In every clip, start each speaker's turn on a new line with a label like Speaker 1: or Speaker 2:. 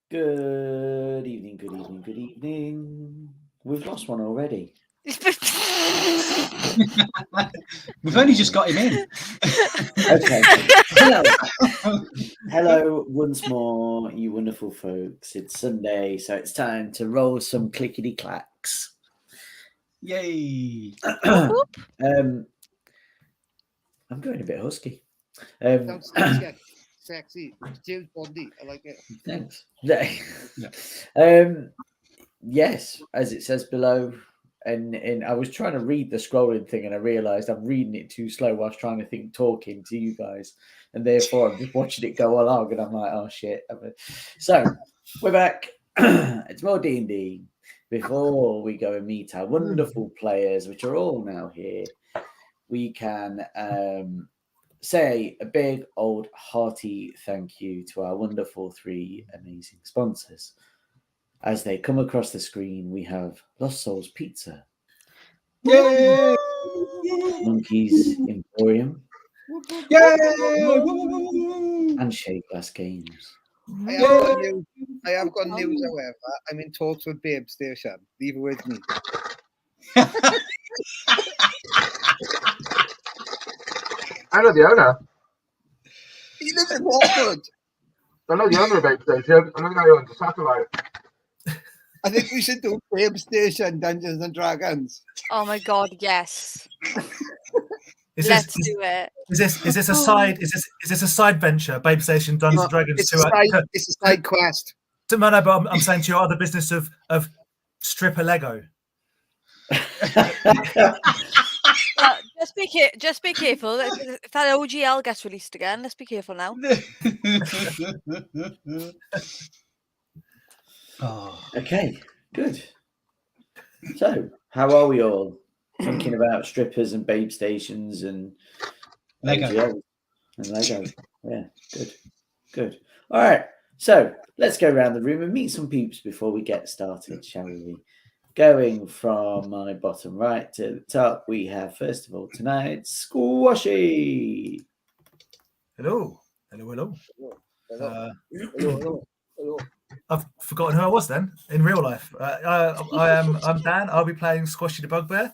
Speaker 1: Good evening, good evening, good evening. We've lost one already.
Speaker 2: We've only just got him in.
Speaker 1: Okay. Hello once more, you wonderful folks. It's Sunday, so it's time to roll some clickety clacks.
Speaker 2: Yay.
Speaker 1: I'm going a bit husky.
Speaker 3: Sounds sexy. James Bondy. I like it.
Speaker 1: Thanks.
Speaker 2: Yeah.
Speaker 1: Yes, as it says below, and I was trying to read the scrolling thing, and I realised I'm reading it too slow whilst trying to think talking to you guys, and therefore I'm just watching it go along, and I'm like, oh shit. So we're back. It's more D&D. Before we go and meet our wonderful players, which are all now here, we can say a big old hearty thank you to our wonderful three amazing sponsors. As they come across the screen, we have Lost Souls Pizza,
Speaker 2: Yay!
Speaker 1: Monkeys Emporium,
Speaker 2: Yay!
Speaker 1: and Shade Glass Games.
Speaker 3: I have got news, however. I'm in talks with Babe Station. Leave it with me.
Speaker 4: I know the owner.
Speaker 3: He lives in Watford.
Speaker 4: I know the owner of Babe Station. I know the guy who owns the satellite.
Speaker 3: I think we should do Babe Station Dungeons and Dragons.
Speaker 5: Oh my god, yes.
Speaker 6: Let's
Speaker 5: do it.
Speaker 6: Is this a side? Is this a side venture? Babe Station Dungeons and Dragons.
Speaker 3: It's a side quest.
Speaker 6: No, but I'm saying to your other business of stripper Lego.
Speaker 5: Just be careful. If that OGL gets released again, let's be careful now.
Speaker 1: Okay, good. So, how are we all? Thinking about strippers and babe stations and
Speaker 2: Lego.
Speaker 1: OGLs and Lego. Yeah, good. All right, so let's go around the room and meet some peeps before we get started, shall we? Going from my bottom right to the top, we have, first of all, tonight, Squashy.
Speaker 6: Hello.
Speaker 3: Hello.
Speaker 6: I've forgotten who I was then in real life. I'm Dan. I'll be playing Squashy the Bugbear,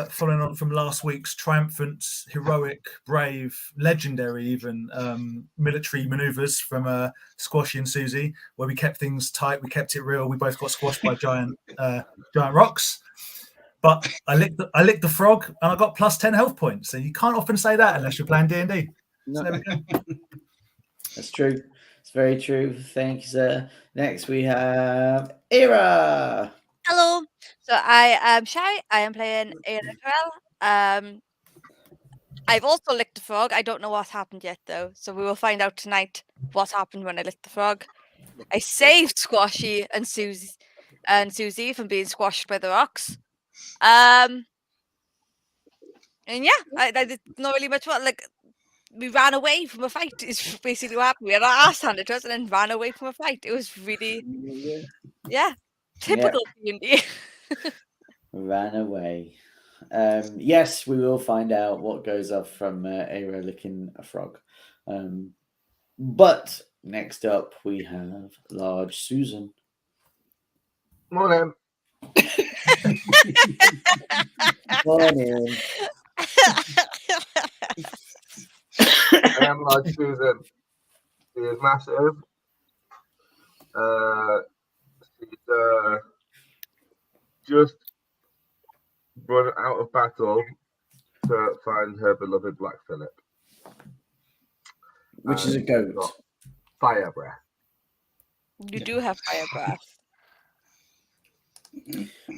Speaker 6: following on from last week's triumphant, heroic, brave, legendary even military manoeuvres from Squashy and Susie, where we kept things tight, we kept it real. We both got squashed by giant rocks. But I licked the frog and I got plus 10 health points. So you can't often say that unless you're playing D&D. So there we go.
Speaker 1: That's true. It's very true. Thank you, sir. Next, we have Ira.
Speaker 5: Hello. So I am Shy. I am playing Ira as well. I've also licked the frog. I don't know what happened yet, though. So we will find out tonight what happened when I licked the frog. I saved Squashy and Susie from being squashed by the rocks. And yeah, I did not really much more. Like, we ran away from a fight is basically what happened. We had our ass handed to us and then ran away from a fight. It was really, typical D&D.
Speaker 1: Ran away. Yes, we will find out what goes off from Ira licking a frog. But next up, we have Large Susan.
Speaker 4: Morning.
Speaker 1: Morning.
Speaker 4: I am like Susan. She is massive. She's just run out of battle to find her beloved Black Phillip.
Speaker 1: Which is a goat.
Speaker 4: Fire breath.
Speaker 5: You do have fire breath.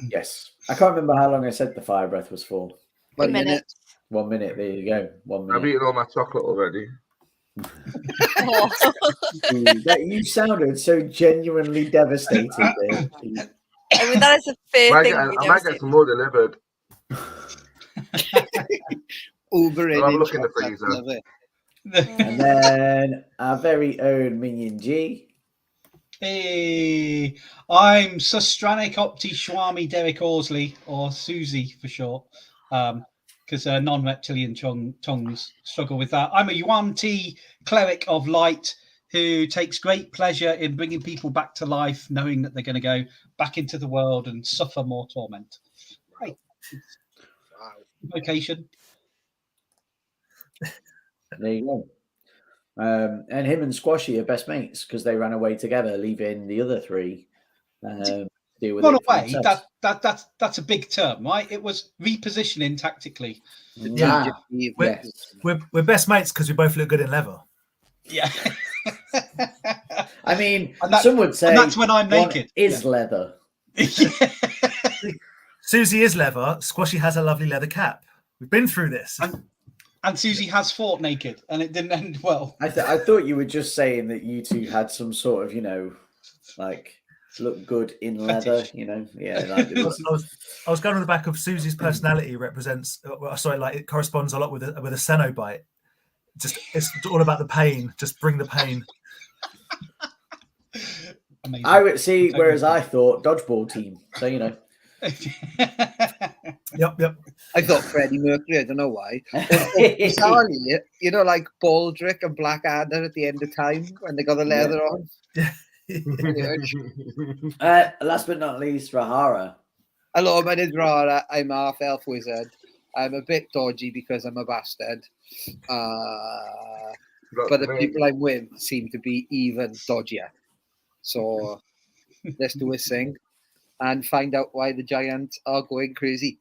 Speaker 1: Yes. I can't remember how long I said the fire breath was for.
Speaker 3: 1 minute.
Speaker 1: 1 minute. There you go. 1 minute.
Speaker 4: I've eaten all my chocolate already.
Speaker 1: You sounded so genuinely devastated there.
Speaker 5: I mean, that is a fair thing.
Speaker 4: I might get some more delivered.
Speaker 3: Uber in.
Speaker 4: I'll look in the freezer.
Speaker 1: And then our very own Minion G.
Speaker 2: Hey, I'm Sustranic Opti Swami Derek Orsley, or Susie for short, because non-reptilian tongues struggle with that. I'm a Yuan T cleric of light who takes great pleasure in bringing people back to life, knowing that they're going to go back into the world and suffer more torment. Right.
Speaker 3: Wow.
Speaker 2: Vocation.
Speaker 1: There you go. And him and Squashy are best mates because they ran away together, leaving the other three deal with
Speaker 2: Run
Speaker 1: it for
Speaker 2: away.
Speaker 1: themselves.
Speaker 2: That's a big term, right? It was repositioning tactically.
Speaker 1: Yeah.
Speaker 3: Yes.
Speaker 6: We're best mates because we both look good in leather.
Speaker 2: Yeah.
Speaker 1: I mean,
Speaker 2: And that-
Speaker 1: some would say
Speaker 2: and that's when I'm
Speaker 1: one
Speaker 2: naked.
Speaker 1: is leather.
Speaker 6: Susie is leather. Squashy has a lovely leather cap. We've been through this.
Speaker 2: And Susie has fought naked, and it didn't end well.
Speaker 1: I thought you were just saying that you two had some sort of, like look good in leather, Yeah, like it was.
Speaker 6: I was going on the back of Susie's personality represents. Sorry, like it corresponds a lot with a Cenobite. Just it's all about the pain. Just bring the pain.
Speaker 2: Amazing.
Speaker 1: I would see, whereas I thought dodgeball team. So
Speaker 6: Yep.
Speaker 3: I thought Freddie Mercury. I don't know why. Bizarrely, like Baldrick and Blackadder at the end of time when they got the leather on.
Speaker 1: Last but not least, Rahara.
Speaker 3: Hello, my name's Rara. I'm half elf wizard. I'm a bit dodgy because I'm a bastard. But the people I'm with seem to be even dodgier. So let's do a thing and find out why the giants are going crazy.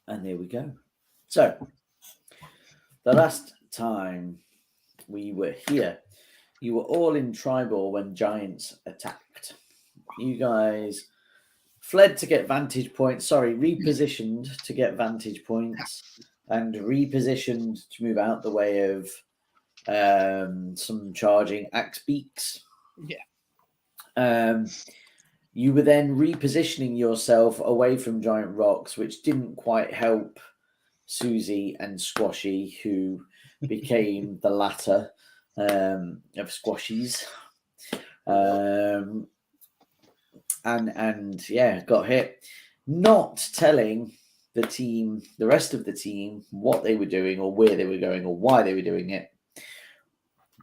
Speaker 1: And there we go. So, the last time we were here, you were all in Triboar when giants attacked. You guys fled to get vantage points. Repositioned to get vantage points and repositioned to move out the way of some charging axe beaks.
Speaker 3: Yeah.
Speaker 1: You were then repositioning yourself away from giant rocks, which didn't quite help Susie and Squashy, who became the latter of Squashies. And got hit. Not telling the rest of the team, what they were doing or where they were going or why they were doing it.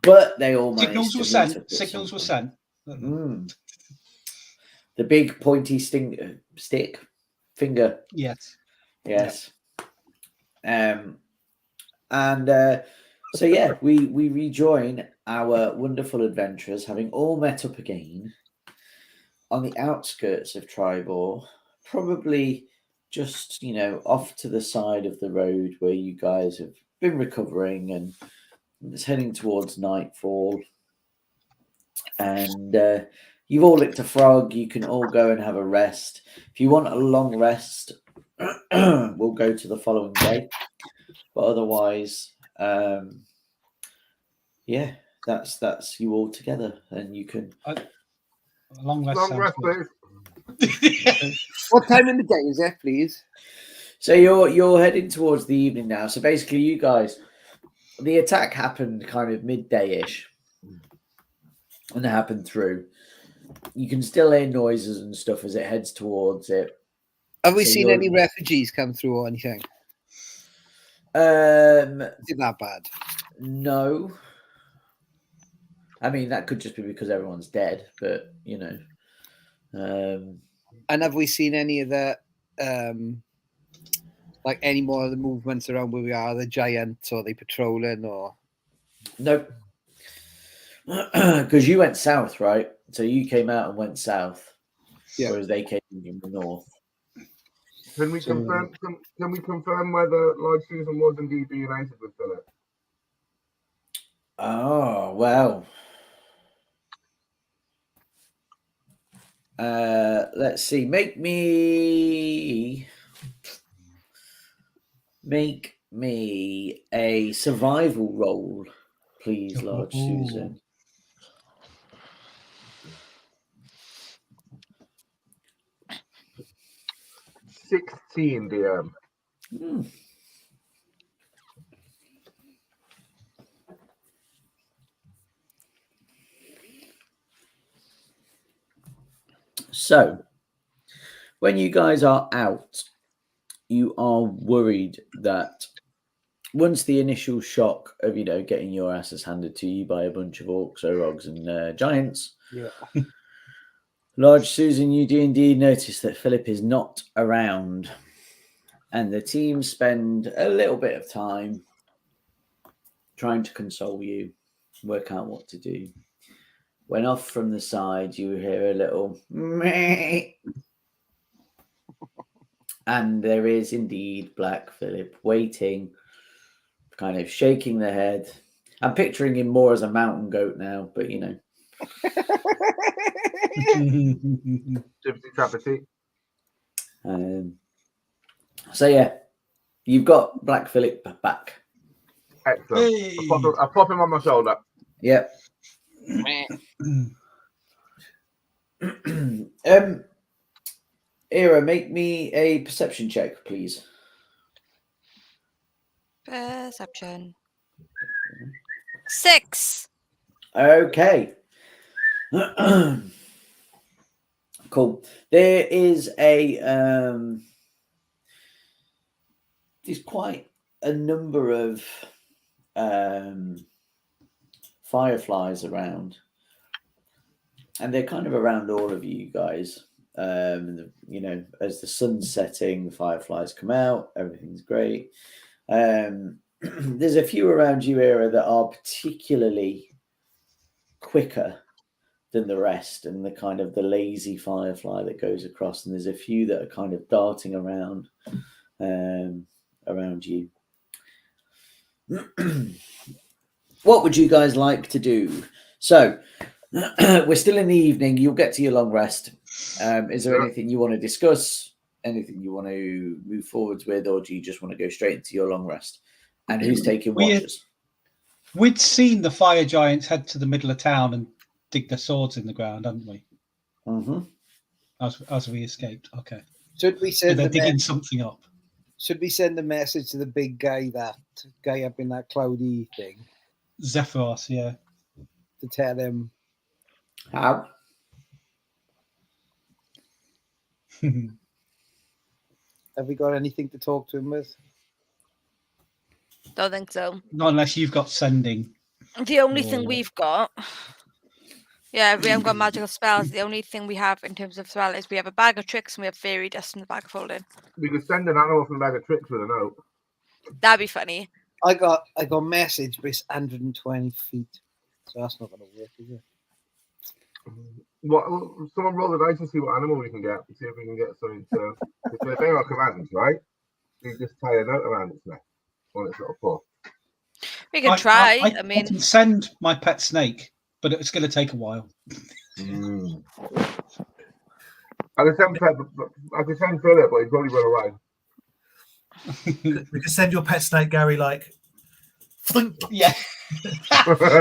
Speaker 1: But they all managed
Speaker 2: Signals were sent.
Speaker 1: The big pointy stick finger.
Speaker 2: Yes.
Speaker 1: We rejoin our wonderful adventurers, having all met up again on the outskirts of Triboar, probably just off to the side of the road where you guys have been recovering, and it's heading towards nightfall. And you've all licked a frog. You can all go and have a rest. If you want a long rest, we'll go to the following day. But otherwise, that's you all together, and you can.
Speaker 2: Long rest.
Speaker 4: Please.
Speaker 3: What time in the day is it, please?
Speaker 1: So you're heading towards the evening now. So basically, you guys, the attack happened kind of midday-ish, and it happened through. You can still hear noises and stuff as it heads towards it.
Speaker 3: Have we seen any refugees come through or anything? Isn't that bad?
Speaker 1: No. I mean, that could just be because everyone's dead, but
Speaker 3: And have we seen any of the like any more of the movements around where we are? The giants, or they patrolling, or
Speaker 1: nope. Because you went south, right? So you came out and went south, whereas they came from the north.
Speaker 4: Can we confirm? Can we confirm whether Lord Susan was indeed reunited with Philip?
Speaker 1: Oh well. Let's see. Make me a survival roll, please, Lord Susan.
Speaker 4: 16, DM.
Speaker 1: So, when you guys are out, you are worried that once the initial shock of getting your asses handed to you by a bunch of orcs, orogs, and giants,
Speaker 3: Yeah.
Speaker 1: Large Susan, you do indeed notice that Philip is not around, and the team spend a little bit of time trying to console you, work out what to do. When off from the side, you hear a little meh. And there is indeed Black Philip waiting, kind of shaking the head. I'm picturing him more as a mountain goat now, but
Speaker 4: Gypsy Tappity.
Speaker 1: So yeah, you've got Black Philip back.
Speaker 4: Excellent.
Speaker 2: Hey.
Speaker 4: I pop him on my shoulder.
Speaker 1: Yep. Era, make me a perception check, please.
Speaker 5: Perception. 6.
Speaker 1: Okay. Cool. There is there's quite a number of fireflies around, and they're kind of around all of you guys. As the sun's setting, the fireflies come out, everything's great. There's a few around you, Era, that are particularly quicker than the rest, and the lazy firefly that goes across, and there's a few that are kind of darting around you. What would you guys like to do? So we're still in the evening. You'll get to your long rest. Is there anything you want to discuss? Anything you want to move forwards with, or do you just want to go straight into your long rest? And who's taking watches?
Speaker 2: We'd seen the fire giants head to the middle of town and dig their swords in the ground, hadn't we?
Speaker 1: Mm-hmm.
Speaker 2: As we escaped. Okay.
Speaker 3: Should we
Speaker 2: So
Speaker 3: send
Speaker 2: they're
Speaker 3: the
Speaker 2: digging something up.
Speaker 3: Should we send a message to the big guy, that guy up in that cloudy thing,
Speaker 2: Zephyros, yeah.
Speaker 3: to tell him?
Speaker 1: How?
Speaker 3: Have we got anything to talk to him with?
Speaker 5: Don't think so.
Speaker 2: Not unless you've got sending.
Speaker 5: The only thing
Speaker 2: Or-
Speaker 5: we've got, we haven't got magical spells. The only thing we have in terms of spell is we have a bag of tricks and we have fairy dust in the bag of holding.
Speaker 4: We could send an animal from Bag of Tricks with a note.
Speaker 5: That'd be funny.
Speaker 3: I got message, but it's 120 feet, so that's not going to work, is it?
Speaker 4: What? Someone roll the dice and see what animal we can get. See if we can get something to. If they are commands, right? You just tie a note around its neck on its little paw.
Speaker 5: We can try. I
Speaker 2: I
Speaker 5: mean,
Speaker 2: can send my pet snake, but it's going to take a while.
Speaker 4: I could send Philip, but he'd probably run away.
Speaker 6: We can send your pet snake, Gary, like.
Speaker 2: Yeah.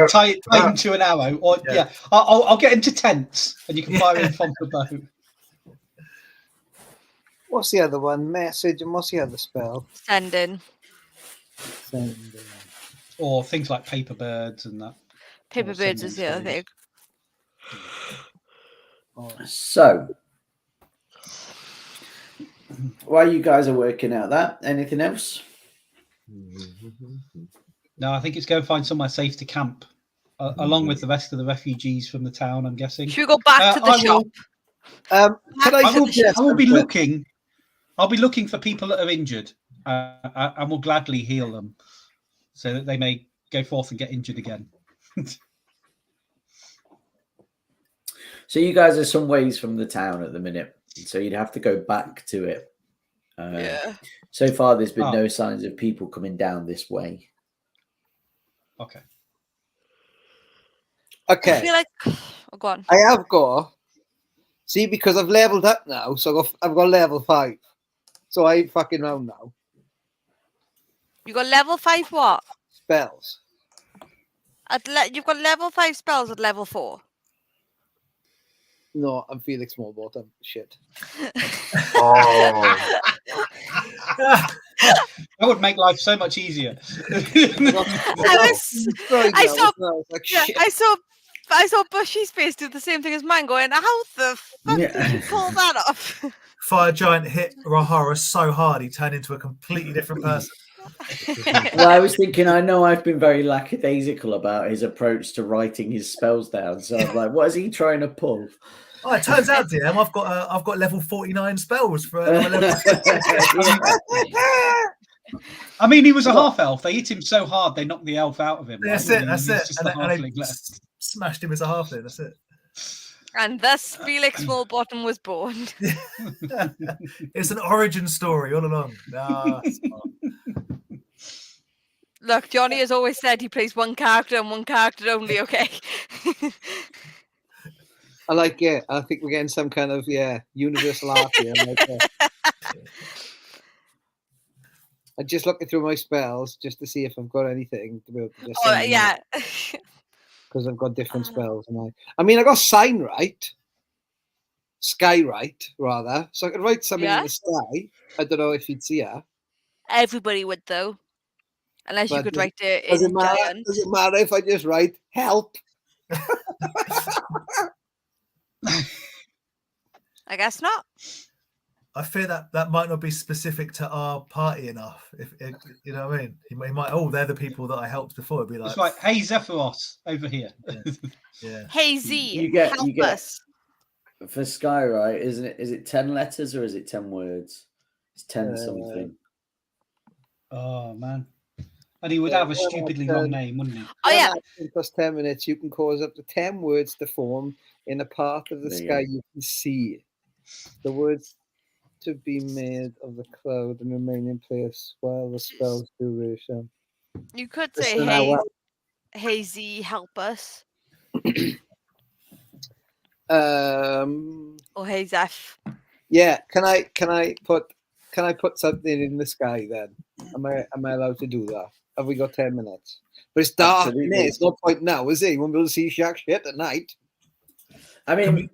Speaker 2: tie him to an arrow, or yeah. I'll get into tents, and you can fire him from the bow.
Speaker 3: What's the other one? Message, and what's the other spell?
Speaker 5: sending.
Speaker 3: Send.
Speaker 2: Or things like paper birds and that.
Speaker 5: Paper birds is the other thing.
Speaker 1: So, while you guys are working out that, anything else?
Speaker 2: No, I think it's go find somewhere safe to camp, along with the rest of the refugees from the town, I'm guessing.
Speaker 5: Should we go back to the shop?
Speaker 3: Can
Speaker 2: I will be
Speaker 3: something?
Speaker 2: looking. I'll be looking for people that are injured, and will gladly heal them, so that they may go forth and get injured again.
Speaker 1: So you guys are some ways from the town at the minute, so you'd have to go back to it.
Speaker 5: Yeah.
Speaker 1: So far, there's been no signs of people coming down this way.
Speaker 2: Okay.
Speaker 5: I
Speaker 3: Okay,
Speaker 5: feel like. Oh, go on.
Speaker 3: I have got. See, because I've leveled up now, so I've got level 5. So I ain't fucking round now.
Speaker 5: You got level 5 what?
Speaker 3: Spells.
Speaker 5: You've got level 5 spells at level 4.
Speaker 3: No, I'm Felix Smallbottom. Shit.
Speaker 4: Oh,
Speaker 2: That would make life so much easier.
Speaker 5: I saw Bushy's face do the same thing as mine, going, "How the fuck did you pull that off?"
Speaker 6: Fire giant hit Rahara so hard he turned into a completely different person.
Speaker 1: Well, I was thinking, I know I've been very lackadaisical about his approach to writing his spells down. So I'm like, what is he trying to pull?
Speaker 6: Oh, it turns out, DM, I've got level 49 spells for I'm a level 6.
Speaker 2: I mean, he was a half elf. They hit him so hard they knocked the elf out of him.
Speaker 6: That's
Speaker 2: right?
Speaker 6: it. That's
Speaker 2: He's
Speaker 6: it.
Speaker 2: just
Speaker 6: And,
Speaker 2: a
Speaker 6: and they
Speaker 2: halfling left.
Speaker 6: smashed him as a halfling. That's it.
Speaker 5: And thus Felix Smallbottom was born.
Speaker 6: It's an origin story all along. Nah,
Speaker 5: Look, Johnny has always said he plays one character and one character only, okay?
Speaker 3: I like it. I think we're getting some kind of universal art here. I'm just looking through my spells just to see if I've got anything to be able to just
Speaker 5: Oh,
Speaker 3: send them
Speaker 5: yeah.
Speaker 3: because I've got different spells. And I mean, I got Skywrite rather, so I could write something in the sky. I don't know if you'd see her.
Speaker 5: Everybody would, though. Unless you
Speaker 3: But
Speaker 5: could write it
Speaker 3: Does
Speaker 5: in
Speaker 3: it matter?
Speaker 5: giant.
Speaker 3: Does it matter if I just write help?
Speaker 5: I guess not.
Speaker 6: I fear that might not be specific to our party enough. If you know what I mean, he might. Oh, they're the people that I helped before. It'd be like,
Speaker 2: It's like, hey, Zephyros, over here.
Speaker 6: yeah.
Speaker 5: Hey Z,
Speaker 1: You get
Speaker 5: us.
Speaker 1: for Skywrite, isn't it? Is it 10 letters or is it 10 words? It's 10 something.
Speaker 2: Oh, man. And he would have a stupidly long name, wouldn't he?
Speaker 5: Oh, yeah.
Speaker 3: Plus 10 minutes, you can cause up to 10 words to form in a part of the sky you can see. The words to be made of the cloud and remain in place while the spell's duration.
Speaker 5: You could say, hey Z, help us. Or hey Zeph.
Speaker 3: Yeah, can I put something in the sky then? Am I allowed to do that? Have we got 10 minutes? But it's dark. It's no point now, is it? You won't be able to see jack shit at night.
Speaker 1: I mean,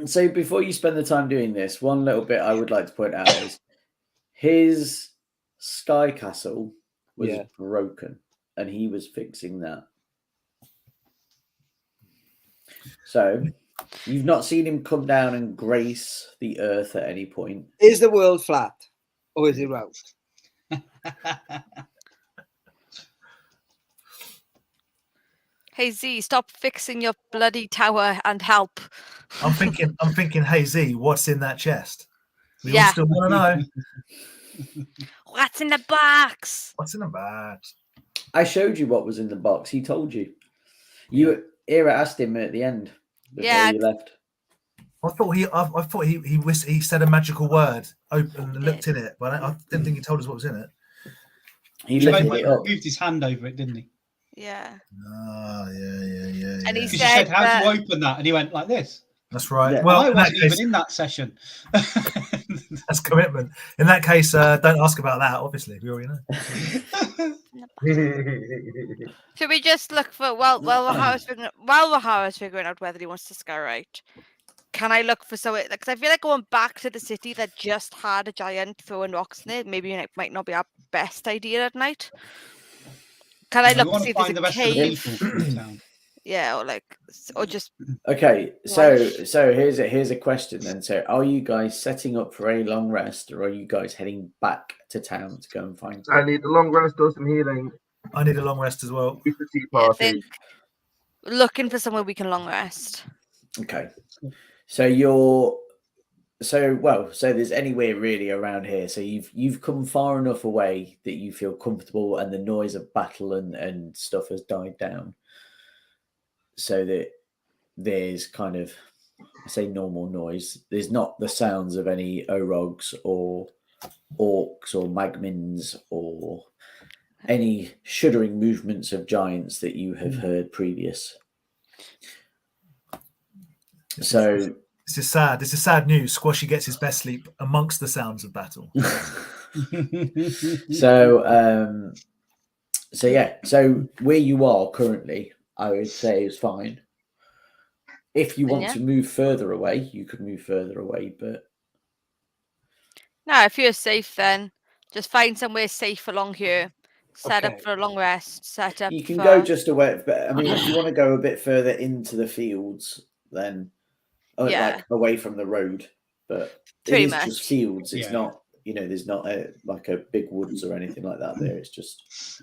Speaker 1: so before you spend the time doing this, one little bit I would like to point out is his sky castle was broken and he was fixing that. So you've not seen him come down and grace the earth at any point.
Speaker 3: Is the world flat or is it round?
Speaker 5: Hey Z, stop fixing your bloody tower and help.
Speaker 6: I'm thinking, hey Z, what's in that chest? We all still want to know.
Speaker 5: What's in the box?
Speaker 6: What's in the box?
Speaker 1: I showed you what was in the box. He told you. Ira asked him at the end before you left.
Speaker 6: I thought he said a magical word, opened and looked in it, but I didn't think he told us what was in it.
Speaker 1: He moved
Speaker 2: his hand over it, didn't he?
Speaker 5: Yeah.
Speaker 6: Oh, yeah.
Speaker 5: And he
Speaker 2: Because you said, how do you open that? And he went like this.
Speaker 6: That's right.
Speaker 1: Yeah.
Speaker 6: Well,
Speaker 2: I wasn't even in that session.
Speaker 6: That's commitment. In that case, don't ask about that, obviously. We already know.
Speaker 5: Should we just look for while Rahara's figuring out whether he wants to skywrite? Can I look for because I feel like going back to the city that just had a giant throwing rocks in it, maybe it might not be our best idea at night. Can I look to see if there's a cave? Yeah, or just
Speaker 1: okay. So here's a question then. So are you guys setting up for a long rest, or are you guys heading back to town to go and find?
Speaker 4: I need a long rest or some healing.
Speaker 6: I need a long rest as well.
Speaker 5: I think looking for somewhere we can long rest.
Speaker 1: Okay. So there's anywhere really around here. So you've come far enough away that you feel comfortable and the noise of battle and stuff has died down. So that there's kind of, I say normal noise. There's not the sounds of any orogs or orcs or magmins or any shuddering movements of giants that you have heard previous. So
Speaker 6: this is sad. This is sad news. Squashy gets his best sleep amongst the sounds of battle.
Speaker 1: So where you are currently, I would say is fine. If you want to move further away, you could move further away, but
Speaker 5: no, if you're safe, then just find somewhere safe along here. Set up for a long rest. Set up.
Speaker 1: You can go just away, but I mean, if you want to go a bit further into the fields, then like away from the road, but it is just fields. It's not, you know, there's not like a big woods or anything like that there. It's just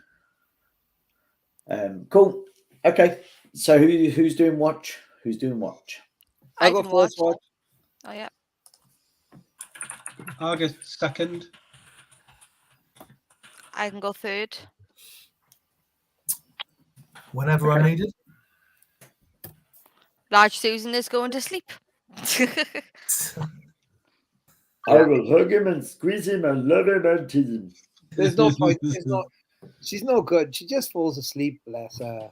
Speaker 1: cool. Okay, so who's doing watch? Who's doing watch?
Speaker 5: I
Speaker 3: I'll go
Speaker 5: can
Speaker 3: first
Speaker 5: watch.
Speaker 3: watch.
Speaker 5: Oh yeah.
Speaker 2: I'll go second.
Speaker 5: I can go third.
Speaker 6: Whenever I'm needed.
Speaker 5: Large Susan is going to sleep.
Speaker 1: I will hug him and squeeze him and love him and tease him.
Speaker 3: There's no point. She's no good. She just falls asleep, bless her.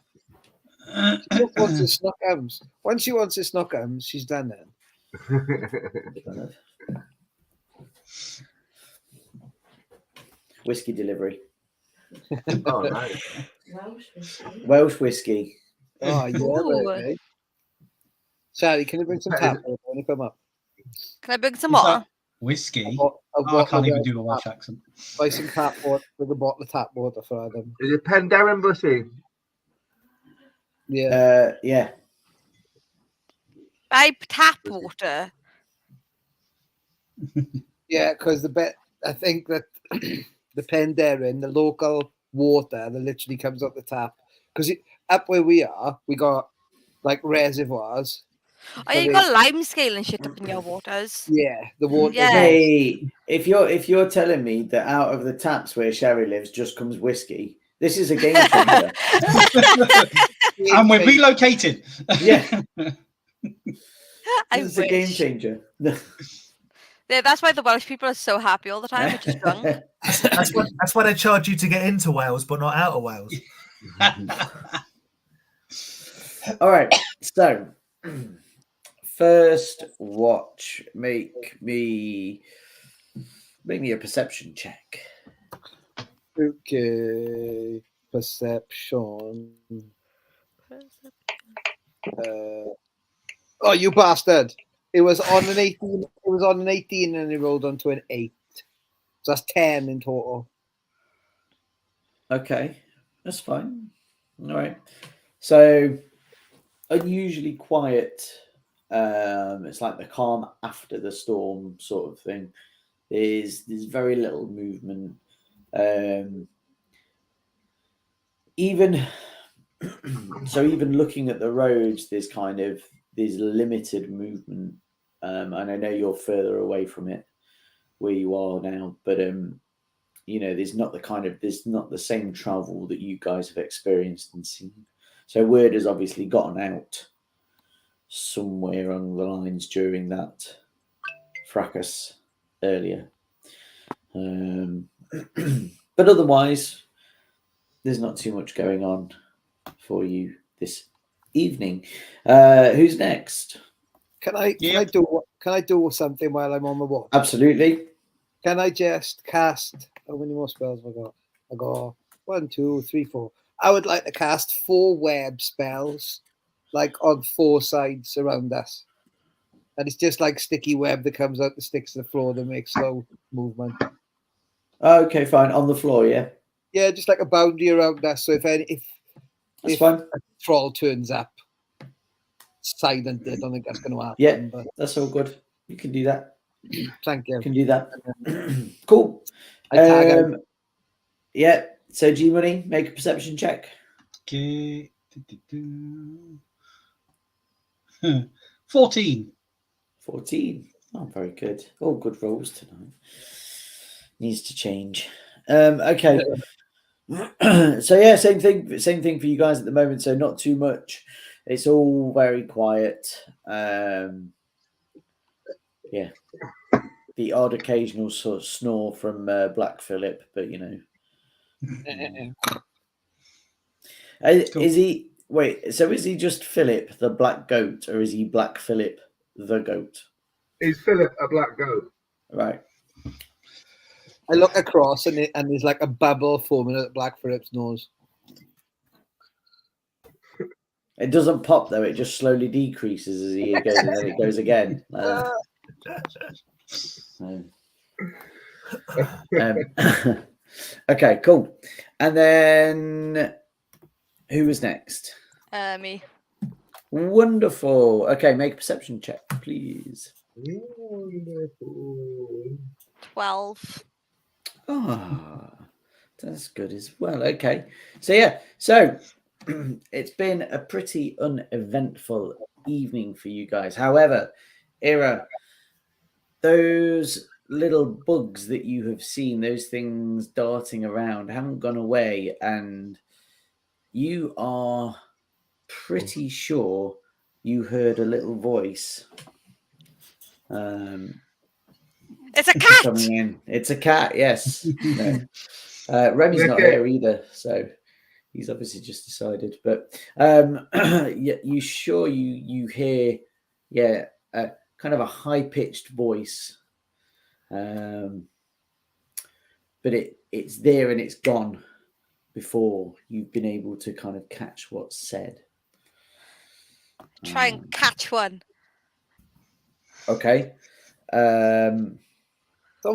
Speaker 3: She just wants to snookums. Once she wants to snookums, she's done then.
Speaker 1: Whiskey delivery.
Speaker 4: Oh, nice.
Speaker 1: Welsh whiskey.
Speaker 3: Oh, yeah,
Speaker 5: Ooh.
Speaker 3: baby. Sally, can you bring some tap water when you come up?
Speaker 5: Can I bring some
Speaker 2: Is
Speaker 5: more?
Speaker 2: that whiskey?
Speaker 3: A
Speaker 2: Oh, I
Speaker 3: bottle
Speaker 2: can't
Speaker 3: of
Speaker 2: even do a Welsh accent.
Speaker 3: Buy some tap water with a bottle of tap water for them.
Speaker 4: Is it Penderyn Bushy?
Speaker 3: Yeah.
Speaker 1: Yeah.
Speaker 5: Buy tap water.
Speaker 3: Yeah, because I think that the Penderyn, the local water that literally comes out the tap. Because up where we are, we got like reservoirs.
Speaker 5: Oh,
Speaker 3: but
Speaker 5: yeah, you
Speaker 3: they-
Speaker 5: got lime scale and shit up in your waters.
Speaker 3: Yeah, the water.
Speaker 5: Yeah.
Speaker 1: Hey, if you're telling me that out of the taps where Sherry lives just comes whiskey, this is a game changer.
Speaker 2: And we're relocated.
Speaker 1: Yeah,
Speaker 5: I
Speaker 1: this is a game
Speaker 5: wish.
Speaker 1: changer.
Speaker 5: Yeah, that's why the Welsh people are so happy all the time, which is drunk.
Speaker 6: That's why they charge you to get into Wales, but not out of Wales.
Speaker 1: All right, so first watch, make me a perception check.
Speaker 3: Okay. Perception. Oh, you bastard! It was on an 18. It was on an 18, and it rolled onto an 8. So that's 10 in total.
Speaker 1: Okay, that's fine. All right, so unusually quiet. It's like the calm after the storm sort of thing. There's very little movement. Even looking at the roads, there's limited movement. And I know you're further away from it where you are now, but you know, there's not the same travel that you guys have experienced and seen. So word has obviously gotten out somewhere along the lines during that fracas earlier. But otherwise, there's not too much going on for you this evening. Who's next?
Speaker 3: Can I do something while I'm on the watch?
Speaker 1: Absolutely.
Speaker 3: Can I just cast? How many more spells have I got? I got 1, 2, 3, 4. I would like to cast 4 web spells, like on 4 sides around us, and it's just like sticky web that comes out, that sticks to the floor, that makes slow movement.
Speaker 1: Okay, fine. On the floor, yeah.
Speaker 3: Yeah, just like a boundary around us. So
Speaker 1: That's fine.
Speaker 3: a troll turns up, silent, I don't think that's going to happen.
Speaker 1: Yeah,
Speaker 3: but
Speaker 1: that's all good. You can do that.
Speaker 3: thank you.
Speaker 1: You can do that. Cool.
Speaker 3: I tag him.
Speaker 1: Yeah. So G Money, make a perception check.
Speaker 2: Okay. 14.
Speaker 1: 14. Oh, very good. All good rolls tonight. Needs to change. Okay. So yeah, same thing for you guys at the moment. So not too much. It's all very quiet. Yeah. The odd occasional sort of snore from Black Phillip, but you know. Is he? Wait. So is he just Philip the Black Goat, or is he Black Phillip the Goat?
Speaker 4: Is Philip a black goat?
Speaker 1: Right.
Speaker 3: I look across and there's like a bubble forming at Black Phillip's nose.
Speaker 1: It doesn't pop though; it just slowly decreases as he goes, and then it goes again. Okay, cool. And then who was next?
Speaker 5: Me.
Speaker 1: Wonderful. Okay, make a perception check, please.
Speaker 5: 12.
Speaker 1: Oh, that's good as well. Okay. So, yeah. So, it's been a pretty uneventful evening for you guys. However, Ira, those little bugs that you have seen, those things darting around, haven't gone away. And you are pretty sure you heard a little voice.
Speaker 5: It's a cat.
Speaker 1: Coming in. It's a cat, yes. No. Remy's not here either, so he's obviously just decided. But you sure you hear, kind of a high pitched voice, but it's there and it's gone before you've been able to kind of catch what's said.
Speaker 5: Try and catch one.
Speaker 1: Okay.
Speaker 3: Don't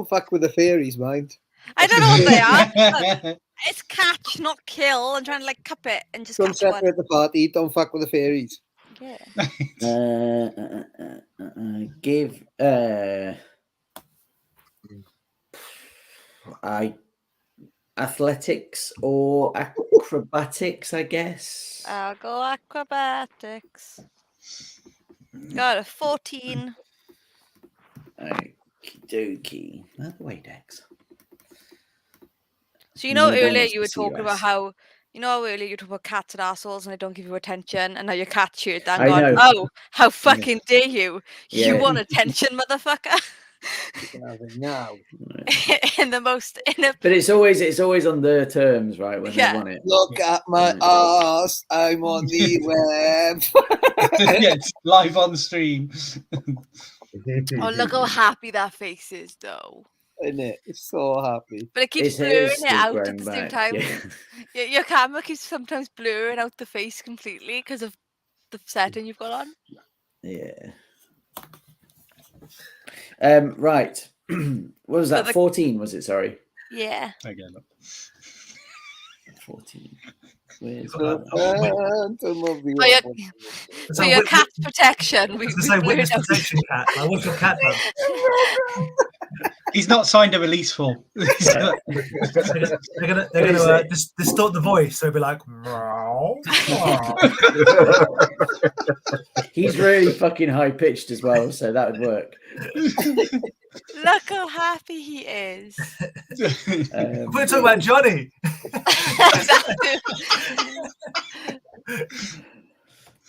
Speaker 3: fuck with the fairies, mind.
Speaker 5: I don't know what they are. It's catch, not kill. I'm trying to like cup it and just
Speaker 3: Don't
Speaker 5: catch one.
Speaker 3: separate the party. Don't fuck with the fairies.
Speaker 5: Yeah.
Speaker 1: Give athletics or acrobatics, I guess.
Speaker 5: I'll go acrobatics. Got a 14.
Speaker 1: Okie dokie. Out of the way, Dex.
Speaker 5: So you know
Speaker 1: No one
Speaker 5: earlier
Speaker 1: wants
Speaker 5: you
Speaker 1: to
Speaker 5: were
Speaker 1: see
Speaker 5: talking
Speaker 1: us.
Speaker 5: about how earlier you talked about cats and assholes and they don't give you attention, and now your cat cheered that
Speaker 1: I
Speaker 5: and gone,
Speaker 1: know.
Speaker 5: oh, how fucking dare you?
Speaker 1: Yeah.
Speaker 5: You want attention, motherfucker.
Speaker 3: You can have it now.
Speaker 5: in a
Speaker 1: But it's always on their terms, right? When
Speaker 5: Yeah.
Speaker 1: they want it.
Speaker 3: Look at my ass. I'm on the web.
Speaker 2: Yes, live on stream.
Speaker 5: oh, look how happy that face is though.
Speaker 3: Isn't it? It's so happy.
Speaker 5: But it keeps
Speaker 1: His
Speaker 5: blurring
Speaker 1: hair's
Speaker 5: it
Speaker 1: still
Speaker 5: out
Speaker 1: growing
Speaker 5: at the same
Speaker 1: back,
Speaker 5: time.
Speaker 1: yeah.
Speaker 5: Your camera keeps sometimes blurring out the face completely because of the setting you've got on.
Speaker 1: Yeah. Right. What was that? 14, was it? Sorry.
Speaker 5: Yeah.
Speaker 2: Again.
Speaker 1: 14. Where's
Speaker 3: The phantom of the
Speaker 5: Oh, yeah.
Speaker 3: opera.
Speaker 5: So your cat's protection. We
Speaker 6: say
Speaker 5: blurred
Speaker 6: witness
Speaker 5: out.
Speaker 6: protection cat. Like, what's your cat done?
Speaker 2: He's not signed a release form.
Speaker 6: They're gonna distort the voice, so it'll be like.
Speaker 1: He's really fucking high pitched as well, so that would work.
Speaker 5: Look how happy he is.
Speaker 6: We're talking about Johnny.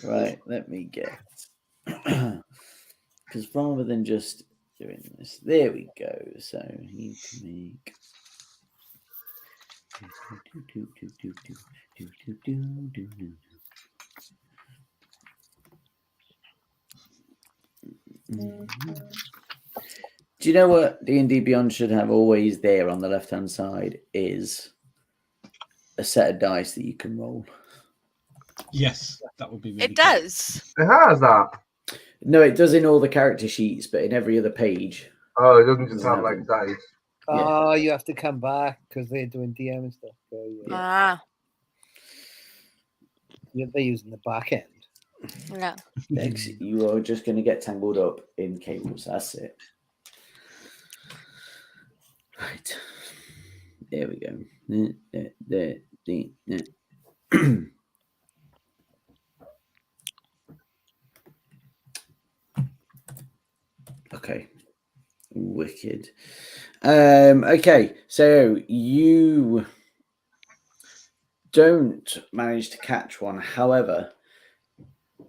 Speaker 1: Right, let me get. Because rather than just doing this, there we go. So you can make. Do you know what D&D Beyond should have always there on the left-hand side is a set of dice that you can roll?
Speaker 2: Yes, that would be really
Speaker 5: It does.
Speaker 4: It has that.
Speaker 1: No, it does in all the character sheets, but in every other page.
Speaker 4: Oh, it doesn't just have like dice.
Speaker 3: Oh, you have to come back because they're doing DM and stuff.
Speaker 5: Ah,
Speaker 3: Yeah, they're using the back end.
Speaker 5: yeah.
Speaker 1: Dex, you are just going to get tangled up in cables. That's it. Right. There we go. Okay. Wicked. Okay, so you don't manage to catch one. However,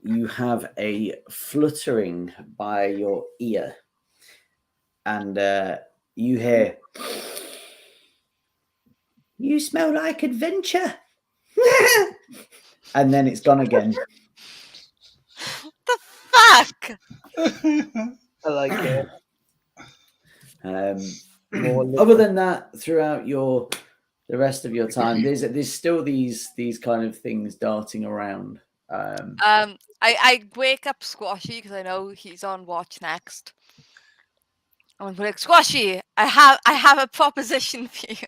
Speaker 1: you have a fluttering by your ear, and you hear, "You smell like adventure," and then it's gone again.
Speaker 5: The fuck?
Speaker 3: I like it.
Speaker 1: Other than that, throughout the rest of your time, there's still these kind of things darting around.
Speaker 5: I wake up Squashy because I know he's on watch next. I'm like, Squashy, I have a proposition for you.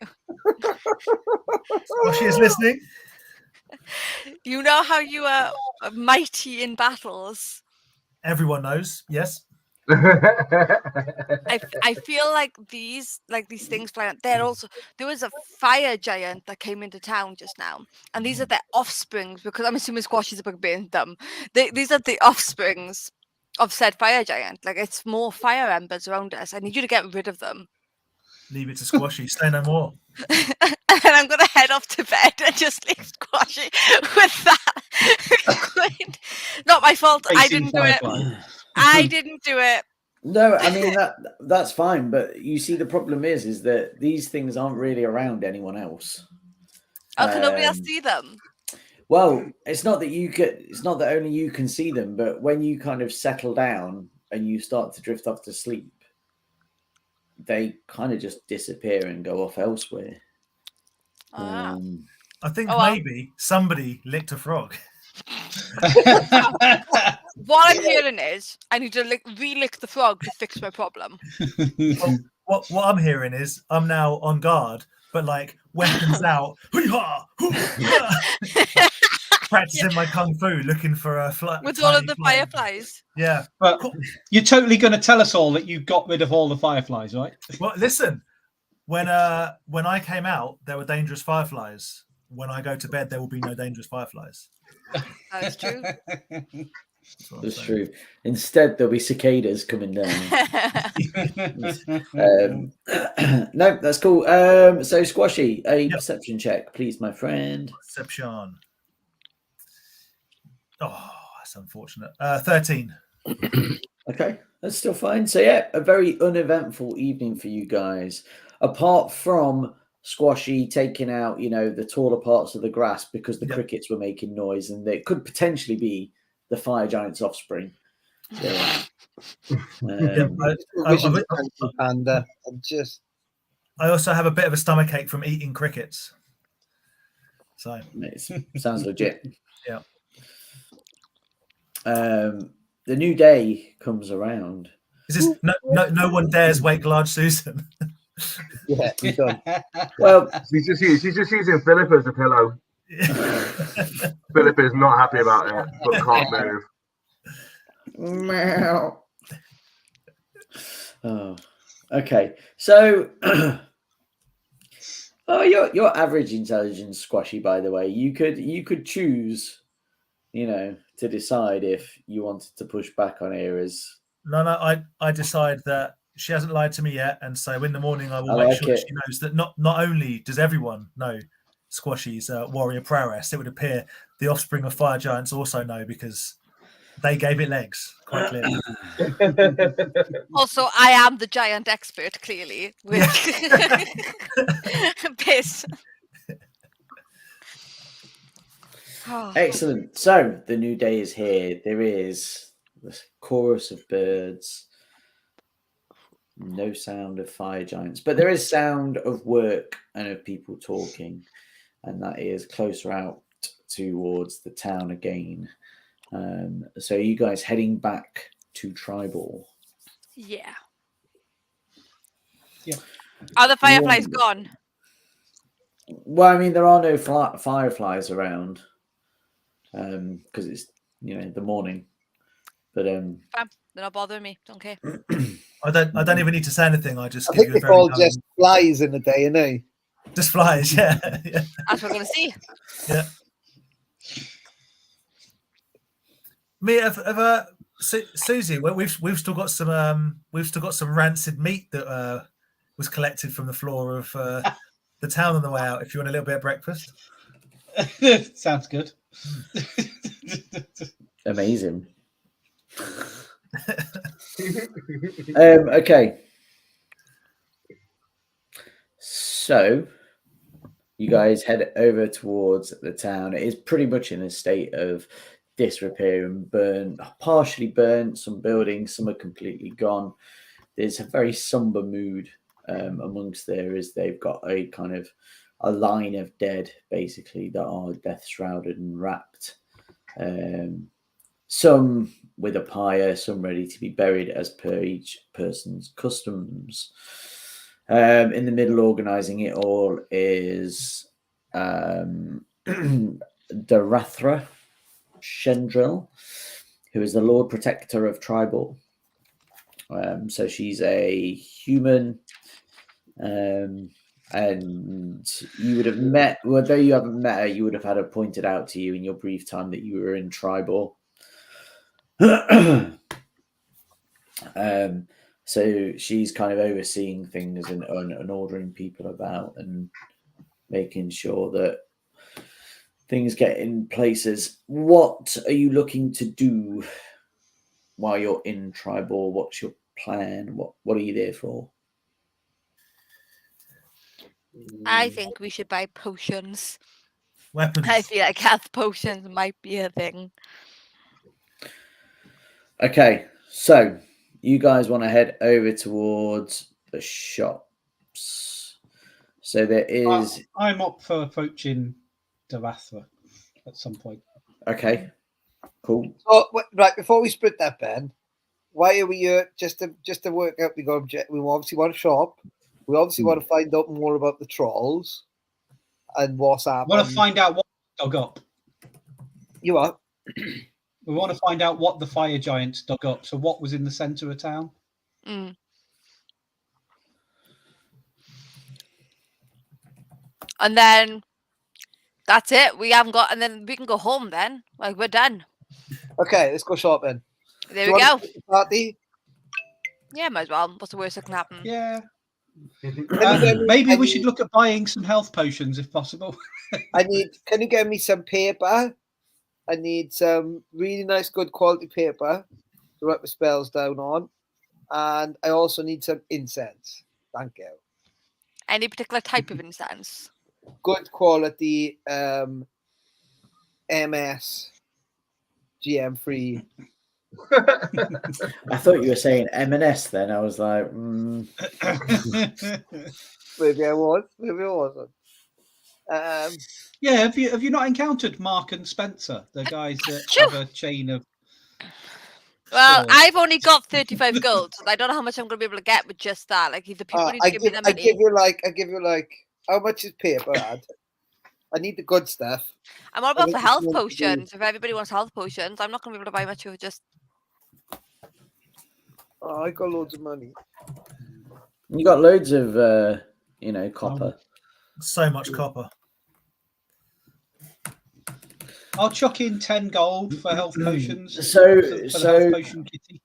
Speaker 6: Oh, she is listening.
Speaker 5: You know how you are mighty in battles.
Speaker 6: Everyone knows. Yes.
Speaker 5: I feel like these things flying. They're also there was a fire giant that came into town just now, and these are their offsprings because I'm assuming Squashy's a bug being dumb. These are the offsprings of said fire giant. Like it's more fire embers around us. I need you to get rid of them.
Speaker 6: Leave it to Squashy. Say no more.
Speaker 5: And I'm gonna head off to bed and just leave Squashy with that. Not my fault. I
Speaker 2: Facing
Speaker 5: didn't do it.
Speaker 2: Firefly.
Speaker 5: I didn't do it.
Speaker 1: No, I mean that's fine, but you see the problem is that these things aren't really around anyone else.
Speaker 5: Oh, can nobody else
Speaker 1: Um,
Speaker 5: see them?
Speaker 1: Well, it's not that only you can see them, but when you kind of settle down and you start to drift off to sleep, they kind of just disappear and go off elsewhere.
Speaker 5: Ah.
Speaker 6: I think
Speaker 5: Oh, well.
Speaker 6: maybe somebody licked a frog.
Speaker 5: What I'm hearing is I need to re-lick the frog to fix my problem.
Speaker 6: What I'm hearing is I'm now on guard, but like weapons out, practicing my kung fu, looking for a
Speaker 5: with all of the fireflies.
Speaker 6: Yeah,
Speaker 2: but you're totally going to tell us all that you got rid of all the fireflies, right?
Speaker 6: Well, listen, when I came out, there were dangerous fireflies. When I go to bed, there will be no dangerous fireflies.
Speaker 5: That's true.
Speaker 1: That's true. Instead, there'll be cicadas coming down. No, that's cool. So Squashy, a perception check, please, my friend.
Speaker 6: Perception. Oh, that's unfortunate. 13.
Speaker 1: Okay, that's still fine. So yeah, a very uneventful evening for you guys. Apart from Squashy taking out, the taller parts of the grass because the crickets were making noise, and they could potentially be the fire giant's offspring. So,
Speaker 6: I also have a bit of a stomach ache from eating crickets. So
Speaker 1: it sounds legit.
Speaker 6: Yeah.
Speaker 1: The new day comes around.
Speaker 6: Is this no one dares wake large Susan?
Speaker 3: Yeah, I'm done.
Speaker 4: Well, she's just using Philip as a pillow. Philip is not happy about it, but can't move.
Speaker 1: Meow. Oh, okay. So, your average intelligence, Squashy. By the way, you could choose, to decide if you wanted to push back on Era's.
Speaker 6: No, I decide that she hasn't lied to me yet, and so in the morning I will make sure that she knows that not only does everyone know Squashy's warrior prowess, it would appear the offspring of fire giants also know because they gave it legs, quite clearly.
Speaker 5: Also, I am the giant expert, clearly. With piss.
Speaker 1: Excellent. So the new day is here. There is this chorus of birds. No sound of fire giants, but there is sound of work and of people talking, and that is closer out towards the town again. So you guys heading back to Triboar?
Speaker 5: Yeah.
Speaker 2: Yeah.
Speaker 5: Are the fireflies gone?
Speaker 1: Well, I mean, there are no fireflies around because it's the morning. But
Speaker 5: Fine. They're not bothering me. Don't care.
Speaker 6: I don't even need to say anything. I just
Speaker 3: think it's all just flies in the day, innit?
Speaker 6: Just flies, yeah.
Speaker 5: That's what we're gonna see.
Speaker 6: Yeah. Me, Susie, we've still got some rancid meat that was collected from the floor of the town on the way out. If you want a little bit of breakfast,
Speaker 2: sounds good.
Speaker 1: Amazing. Okay. So you guys head over towards the town. It is pretty much in a state of disrepair and partially burnt. Some buildings, some are completely gone. There's a very somber mood amongst there as they've got a kind of a line of dead, basically, that are death shrouded and wrapped. Some with a pyre, some ready to be buried as per each person's customs. In the middle, organising it all, is Darathra Shendril, who is the Lord Protector of Triboar. So she's a human, and you would have met, well, though you haven't met her, you would have had her pointed out to you in your brief time that you were in Triboar. So she's kind of overseeing things and ordering people about and making sure that things get in places. What are you looking to do while you're in Triboar? What's your plan? What are you there for?
Speaker 5: I think we should buy potions.
Speaker 6: Weapons.
Speaker 5: I feel like health potions might be a thing.
Speaker 1: Okay, so you guys want to head over towards the shops. So there is.
Speaker 2: I'm up for approaching Darathra at some point.
Speaker 1: Okay, cool.
Speaker 3: So, right, before we split that, Ben, why are we here? Just to work out, we obviously want to shop. We obviously want to find out more about the trolls and what's happening.
Speaker 2: We want to find out what dug up.
Speaker 3: You are.
Speaker 2: We want to find out what the fire giants dug up. So what was in the centre of town?
Speaker 5: Mm. And then that's it. We haven't got, and then we can go home then. Like, we're done.
Speaker 3: Okay, let's go shopping.
Speaker 5: There we go.
Speaker 3: Party?
Speaker 5: Yeah, might as well. What's the worst that can happen?
Speaker 2: Yeah.
Speaker 3: Maybe
Speaker 2: Maybe we should look at buying some health potions if possible.
Speaker 3: Can you get me some paper? I need some really nice, good quality paper to write the spells down on. And I also need some incense. Thank you.
Speaker 5: Any particular type of incense?
Speaker 3: Good quality MS GM free.
Speaker 1: I thought you were saying M&S then. I was like,
Speaker 3: Maybe I was. Maybe I wasn't.
Speaker 2: Yeah, have you not encountered Mark and Spencer, the guys that have a chain of?
Speaker 5: Well,
Speaker 2: swords?
Speaker 5: I've only got 35 gold, so I don't know how much I'm going to be able to get with just that. Like, the people need to give me the money.
Speaker 3: I give you like, how much is paper, Ad? I need the good stuff.
Speaker 5: I'm all about for health potions. If everybody wants health potions, I'm not going to be able to buy much of just.
Speaker 3: Oh, I got loads of money.
Speaker 1: you got loads of, copper.
Speaker 6: So much copper.
Speaker 2: I'll chuck in 10 gold for health potions.
Speaker 1: So
Speaker 2: the health potion kitty.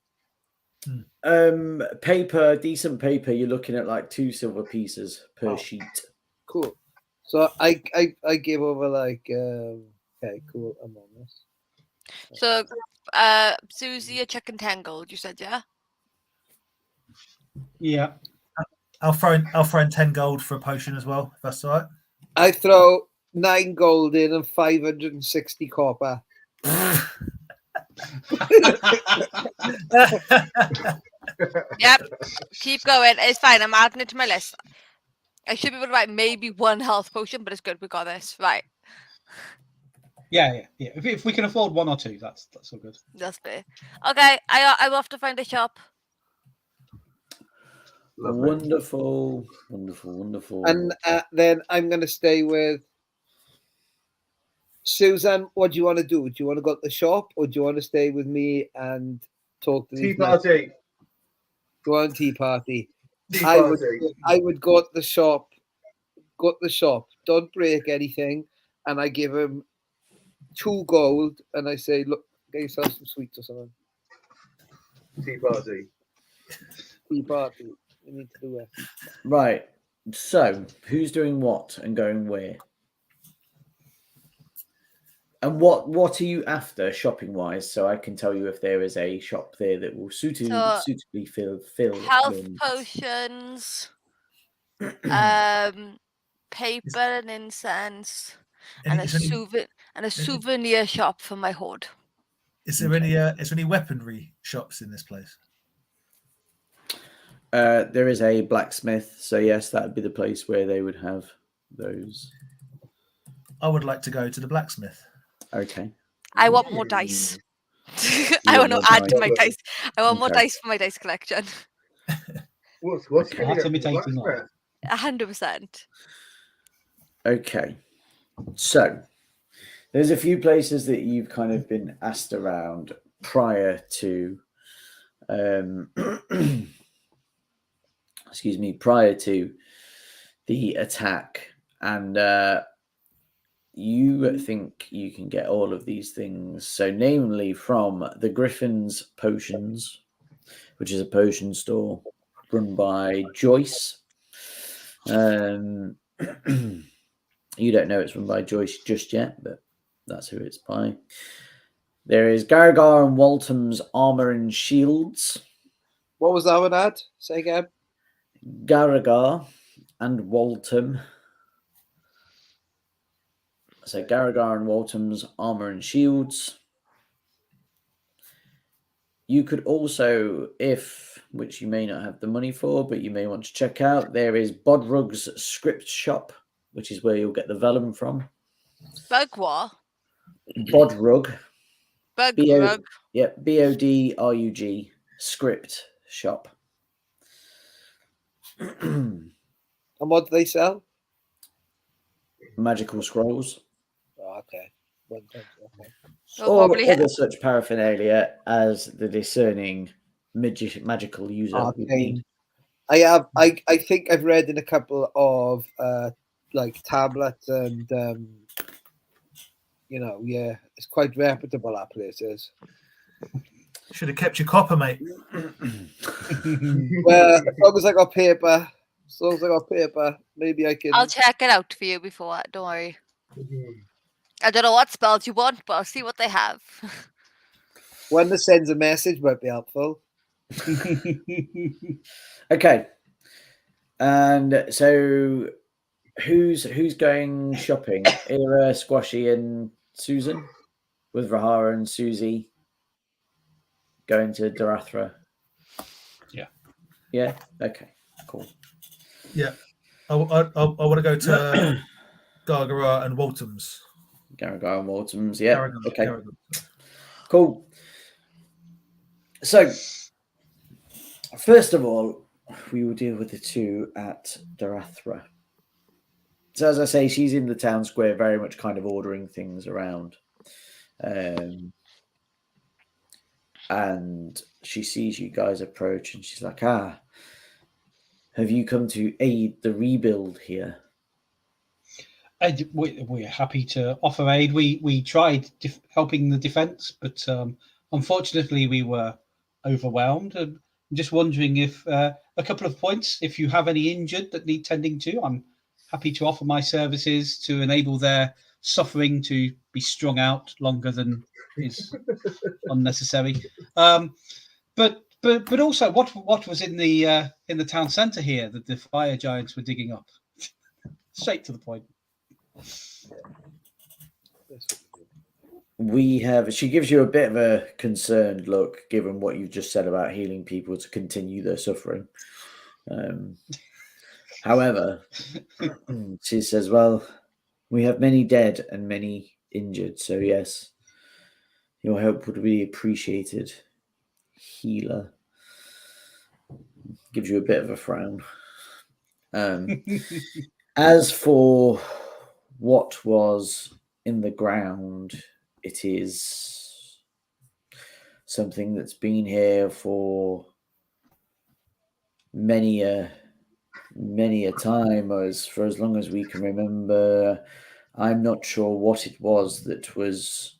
Speaker 1: Paper, decent paper. You're looking at like 2 silver pieces per sheet.
Speaker 3: Cool. So I give over like okay, cool. I'm on this.
Speaker 5: So, Susie, you're checking 10 gold. You said, yeah.
Speaker 2: Yeah.
Speaker 6: I'll throw in 10 gold for a potion as well, if that's all right.
Speaker 3: I throw 9 gold in and 560 copper.
Speaker 5: Yep. Keep going. It's fine. I'm adding it to my list. I should be able to write maybe 1 health potion, but it's good. We got this. Right.
Speaker 2: Yeah. If we can afford 1 or 2, that's all good.
Speaker 5: That's fair. Okay. I will have to find a shop.
Speaker 1: Wonderful.
Speaker 3: And then I'm going to stay with Susan. What do you want to do? Do you want to go to the shop or do you want to stay with me and talk to
Speaker 4: Tea
Speaker 3: these guys?
Speaker 4: party.
Speaker 3: Go on tea party.
Speaker 4: Tea
Speaker 3: I
Speaker 4: party.
Speaker 3: would go to the shop. Go to the shop. Don't break anything. And I give him 2 gold and I say, look, get yourself some sweets or something.
Speaker 4: Tea party.
Speaker 3: Tea party. You need to do it.
Speaker 1: Right. So, who's doing what and going where? And what are you after shopping wise? So I can tell you if there is a shop there that will suitably fill
Speaker 5: Health potions, paper and incense, and a souvenir shop for my hoard.
Speaker 6: Is there any weaponry shops in this place?
Speaker 1: There is a blacksmith, so yes, that would be the place where they would have those.
Speaker 6: I would like to go to the blacksmith.
Speaker 1: Okay.
Speaker 5: I want more dice. I want to add to my dice. I want more dice for my dice collection.
Speaker 4: What's
Speaker 2: imitating life.
Speaker 5: 100%.
Speaker 1: Okay. So there's a few places that you've kind of been asked around prior to excuse me, prior to the attack, and you think you can get all of these things. So, namely from the Griffin's Potions, which is a potion store run by Joyce. You don't know it's run by Joyce just yet, but that's who it's by. There is Gargar and Waltham's Armor and Shields.
Speaker 3: What was that one at? Say again.
Speaker 1: Gargar and Waltham. So Gargar and Waltham's Armor and Shields. You could also, which you may not have the money for, but you may want to check out, there is Bodrug's Script Shop, which is where you'll get the vellum from.
Speaker 5: Bug what?
Speaker 1: Bodrug.
Speaker 5: Bug.
Speaker 1: Yeah, Bodrug Script Shop.
Speaker 3: And what do they sell?
Speaker 1: Magical scrolls.
Speaker 3: Oh, okay. Okay.
Speaker 1: Or other such paraphernalia as the discerning magical user would need.
Speaker 3: I think I've read in a couple of like tablets and it's quite reputable, that place is.
Speaker 6: Should have kept your copper, mate.
Speaker 3: Well, as long as I got paper, maybe I can.
Speaker 5: I'll check it out for you before. Don't worry. I don't know what spells you want, but I'll see what they have.
Speaker 3: One that sends a message might be helpful.
Speaker 1: Okay. And so who's going shopping? Ira, Squashy, and Susan? With Rahara and Susie going to Darathra?
Speaker 2: Yeah.
Speaker 1: Yeah? Okay, cool.
Speaker 6: Yeah. I want to go to Gargara and Waltham's.
Speaker 1: Gargar and Waltham's, yeah.
Speaker 6: Gargar,
Speaker 1: okay.
Speaker 6: Gargar.
Speaker 1: Cool. So, first of all, we will deal with the two at Darathra. So, as I say, she's in the town square, very much kind of ordering things around. And she sees you guys approach and she's like, have you come to aid the rebuild here?
Speaker 2: We're happy to offer aid. We tried helping the defence, but unfortunately we were overwhelmed. And I'm just wondering if a couple of points, if you have any injured that need tending to, I'm happy to offer my services to enable their suffering to be strung out longer than is unnecessary. But also, what was in the town centre here that the fire giants were digging up? Straight to the point.
Speaker 1: She gives you a bit of a concerned look, given what you've just said about healing people to continue their suffering. However, she says, well, we have many dead and many injured, so yes, your help would be appreciated, healer. Gives you a bit of a frown. As for what was in the ground, it is something that's been here for many a time, for as long as we can remember. I'm not sure what it was that was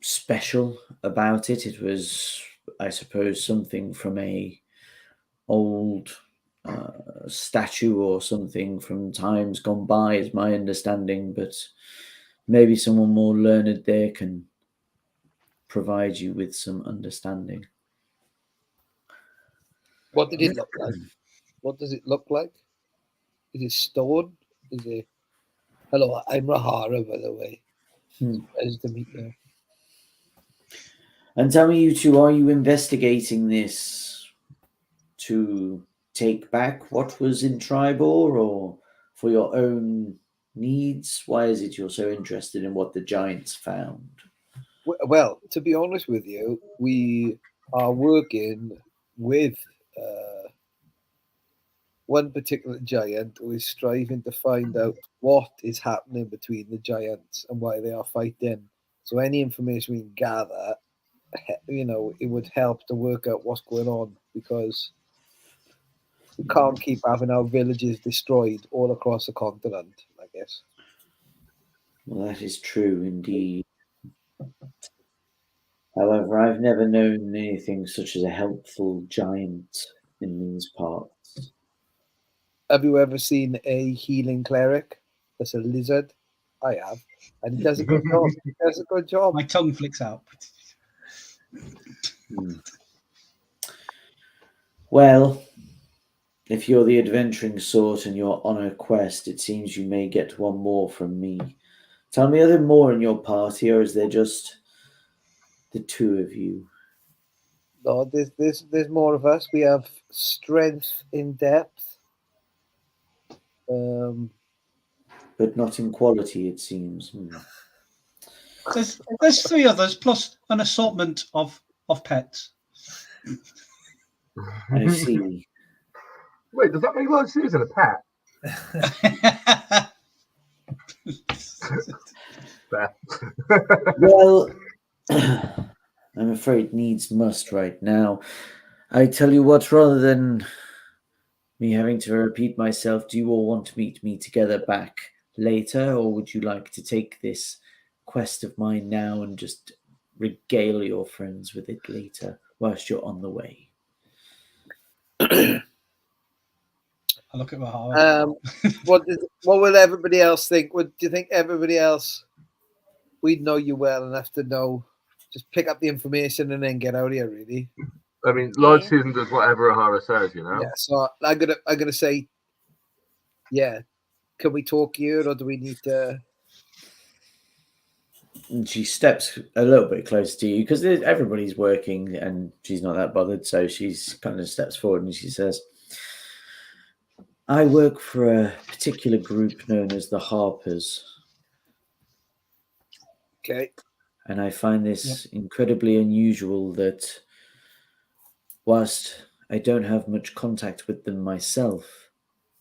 Speaker 1: special about it. It was, I suppose, something from a old statue or something from times gone by, is my understanding, but maybe someone more learned there can provide you with some understanding.
Speaker 3: What did it look like? What does it look like? Is it stone? Is it? Hello, I'm Rahara, by the way. Nice to meet you.
Speaker 1: And tell me, you two, are you investigating this to take back what was in Triboar, or for your own needs? Why is it you're so interested in what the giants found?
Speaker 3: Well, to be honest with you, we are working with one particular giant who is striving to find out what is happening between the giants and why they are fighting. So any information we can gather it would help to work out what's going on, because we can't keep having our villages destroyed all across the continent, I guess.
Speaker 1: Well, that is true indeed. However, I've never known anything such as a helpful giant in these parts.
Speaker 3: Have you ever seen a healing cleric that's a lizard? I have. And he does a good job. He does a good job.
Speaker 2: My tongue flicks out.
Speaker 1: Well, if you're the adventuring sort and you're on a quest, it seems you may get one more from me. Tell me, are there more in your party, or is there just the two of you?
Speaker 3: No, there's more of us. We have strength in depth.
Speaker 1: But not in quality, it seems.
Speaker 2: There's three others plus an assortment of pets.
Speaker 1: I see.
Speaker 4: Wait, does that make Lord Susan a pet? Fair.
Speaker 1: Well, I'm afraid needs must right now. I tell you what, rather than me having to repeat myself, do you all want to meet me together back later, or would you like to take this quest of mine now and just regale your friends with it later whilst you're on the way?
Speaker 2: I look at Mahara.
Speaker 3: What will everybody else think? Do you think everybody else, we'd know you well enough to know, just pick up the information and then get out of here, really?
Speaker 4: I mean, Lord
Speaker 5: Yeah.
Speaker 4: Susan does whatever Ahara says, you know?
Speaker 3: Yeah, so I'm gonna say, yeah. Can we talk here, or do we need to?
Speaker 1: And she steps a little bit closer to you because everybody's working and she's not that bothered. So she's kind of steps forward and she says, I work for a particular group known as the Harpers.
Speaker 3: Okay.
Speaker 1: And I find this incredibly unusual that whilst I don't have much contact with them myself,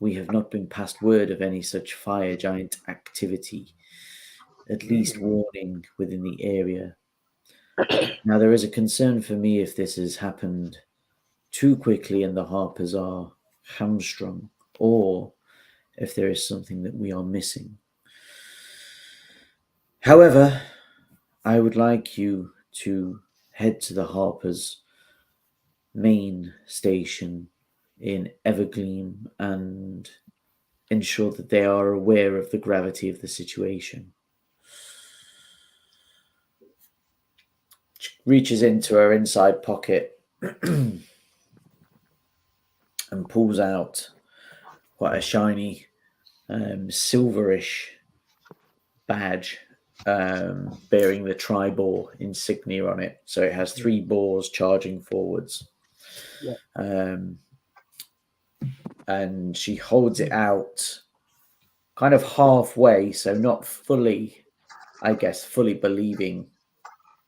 Speaker 1: we have not been passed word of any such fire giant activity, at least warning within the area. Now, there is a concern for me if this has happened too quickly and the Harpers are hamstrung, or if there is something that we are missing. However, I would like you to head to the Harpers' main station in Evergleam and ensure that they are aware of the gravity of the situation. She reaches into her inside pocket and pulls out quite a shiny silverish badge bearing the Triboar insignia on it. So it has 3 boars charging forwards.
Speaker 3: Yeah.
Speaker 1: And she holds it out kind of halfway, so not fully, I guess, fully believing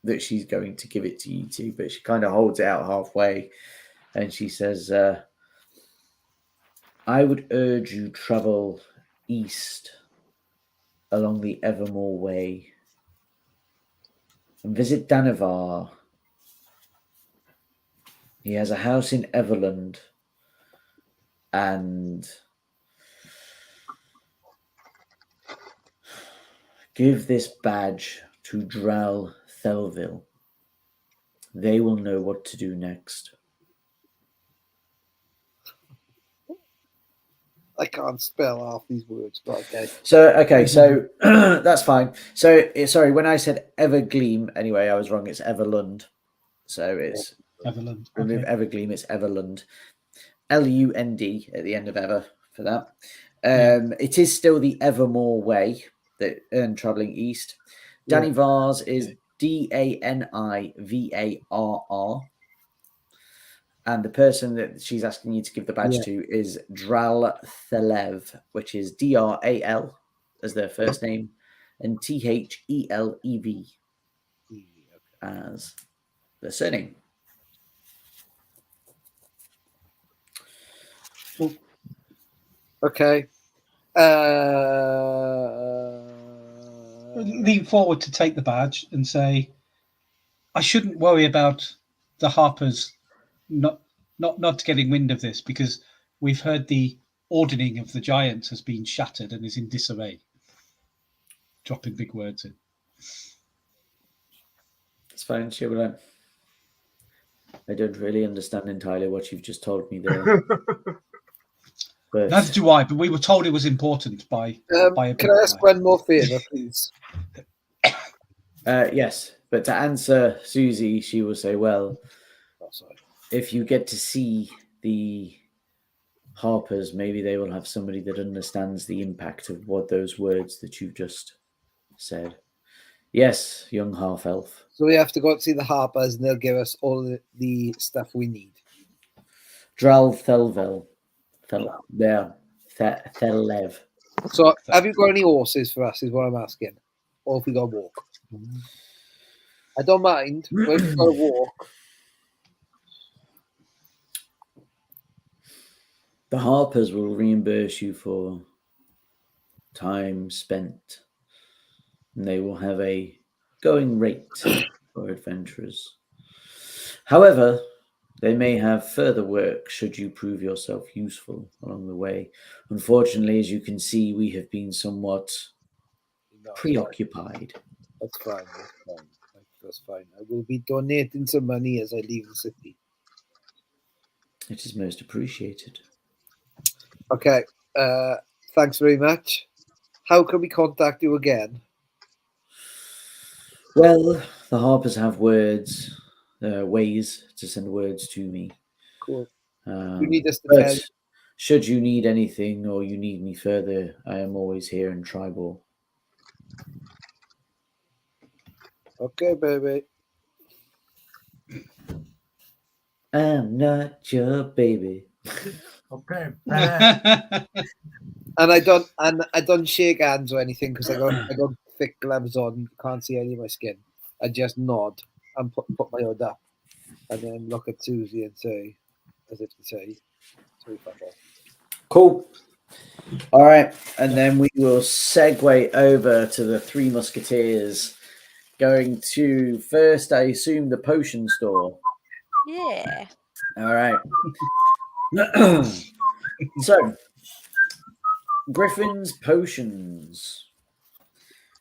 Speaker 1: that she's going to give it to you two, but she kind of holds it out halfway and she says, I would urge you travel east along the Evermore Way and visit Danivar. He has a house in Everland, and give this badge to TalesFTLE. They will know what to do next.
Speaker 3: I can't spell half these words, but okay.
Speaker 1: So that's fine. So sorry, when I said Evergleam, anyway, I was wrong. It's Everlund. So it's
Speaker 2: Everland.
Speaker 1: remove
Speaker 2: Okay.
Speaker 1: Evergleam. It's Everlund. Lund at the end of Ever for that. It is still the Evermore Way that traveling east. Danivar's is Danivarr. And the person that she's asking you to give the badge to is TalesFTLE, which is DRAL as their first name, and THELEV as their surname.
Speaker 3: Okay.
Speaker 2: Lean forward to take the badge and say, I shouldn't worry about the Harpers not getting wind of this, because we've heard the ordering of the Giants has been shattered and is in disarray. Dropping big words in.
Speaker 1: It's fine, Shiverland. I don't really understand entirely what you've just told me there. But
Speaker 2: Neither do I, but we were told it was important by a big
Speaker 3: Can I ask
Speaker 2: guy.
Speaker 3: one more favour, please?
Speaker 1: yes, but to answer Susie, she will say, well,
Speaker 3: Oh, sorry.
Speaker 1: if you get to see the Harpers, maybe they will have somebody that understands the impact of what those words that you've just said. Yes, young half elf.
Speaker 3: So we have to go and see the Harpers, and they'll give us all the stuff we need.
Speaker 1: TalesFTLE Ep7.
Speaker 3: So have you got any horses for us, is what I'm asking? Or if we got to walk? I don't mind, but if we got to walk.
Speaker 1: The Harpers will reimburse you for time spent, and they will have a going rate for adventurers. However, they may have further work should you prove yourself useful along the way. Unfortunately, as you can see, we have been somewhat preoccupied.
Speaker 3: That's fine. That's fine. I will be donating some money as I leave the city.
Speaker 1: It is most appreciated.
Speaker 3: Okay. Thanks very much. How can we contact you again?
Speaker 1: Well, the Harpers have ways to send words to me.
Speaker 3: Cool. You need us to
Speaker 1: But
Speaker 3: tell you.
Speaker 1: should you need anything or you need me further, I am always here in Triboar.
Speaker 3: Okay, baby.
Speaker 1: I'm not your baby.
Speaker 6: Okay.
Speaker 3: And I don't shake hands or anything because I got thick gloves on. Can't see any of my skin. I just nod and put my hood up, and then look at Susie and say, as if to say, "Sorry, fuck off."
Speaker 1: Cool. All right, and then we will segue over to the Three Musketeers, going to first, I assume, the potion store.
Speaker 5: Yeah.
Speaker 1: All right. So, Griffin's Potions,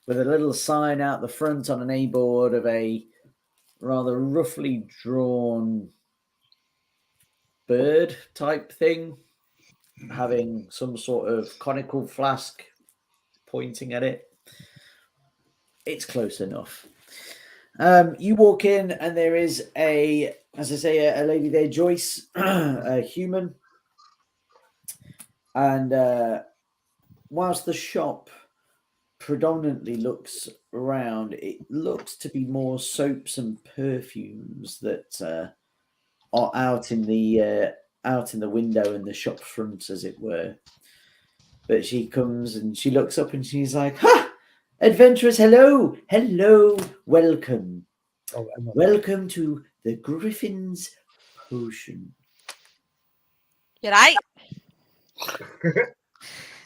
Speaker 1: with a little sign out the front on an A-board of a rather roughly drawn bird type thing, having some sort of conical flask pointing at it. It's close enough. You walk in and there is a lady there, Joyce, a human. And whilst the shop predominantly looks around, it looks to be more soaps and perfumes that are out in the window in the shop front, as it were. But she comes and she looks up and she's like, "Ha! Adventurers, hello, welcome.
Speaker 3: Oh,
Speaker 1: Welcome to the Griffin's Potion."
Speaker 5: You're right.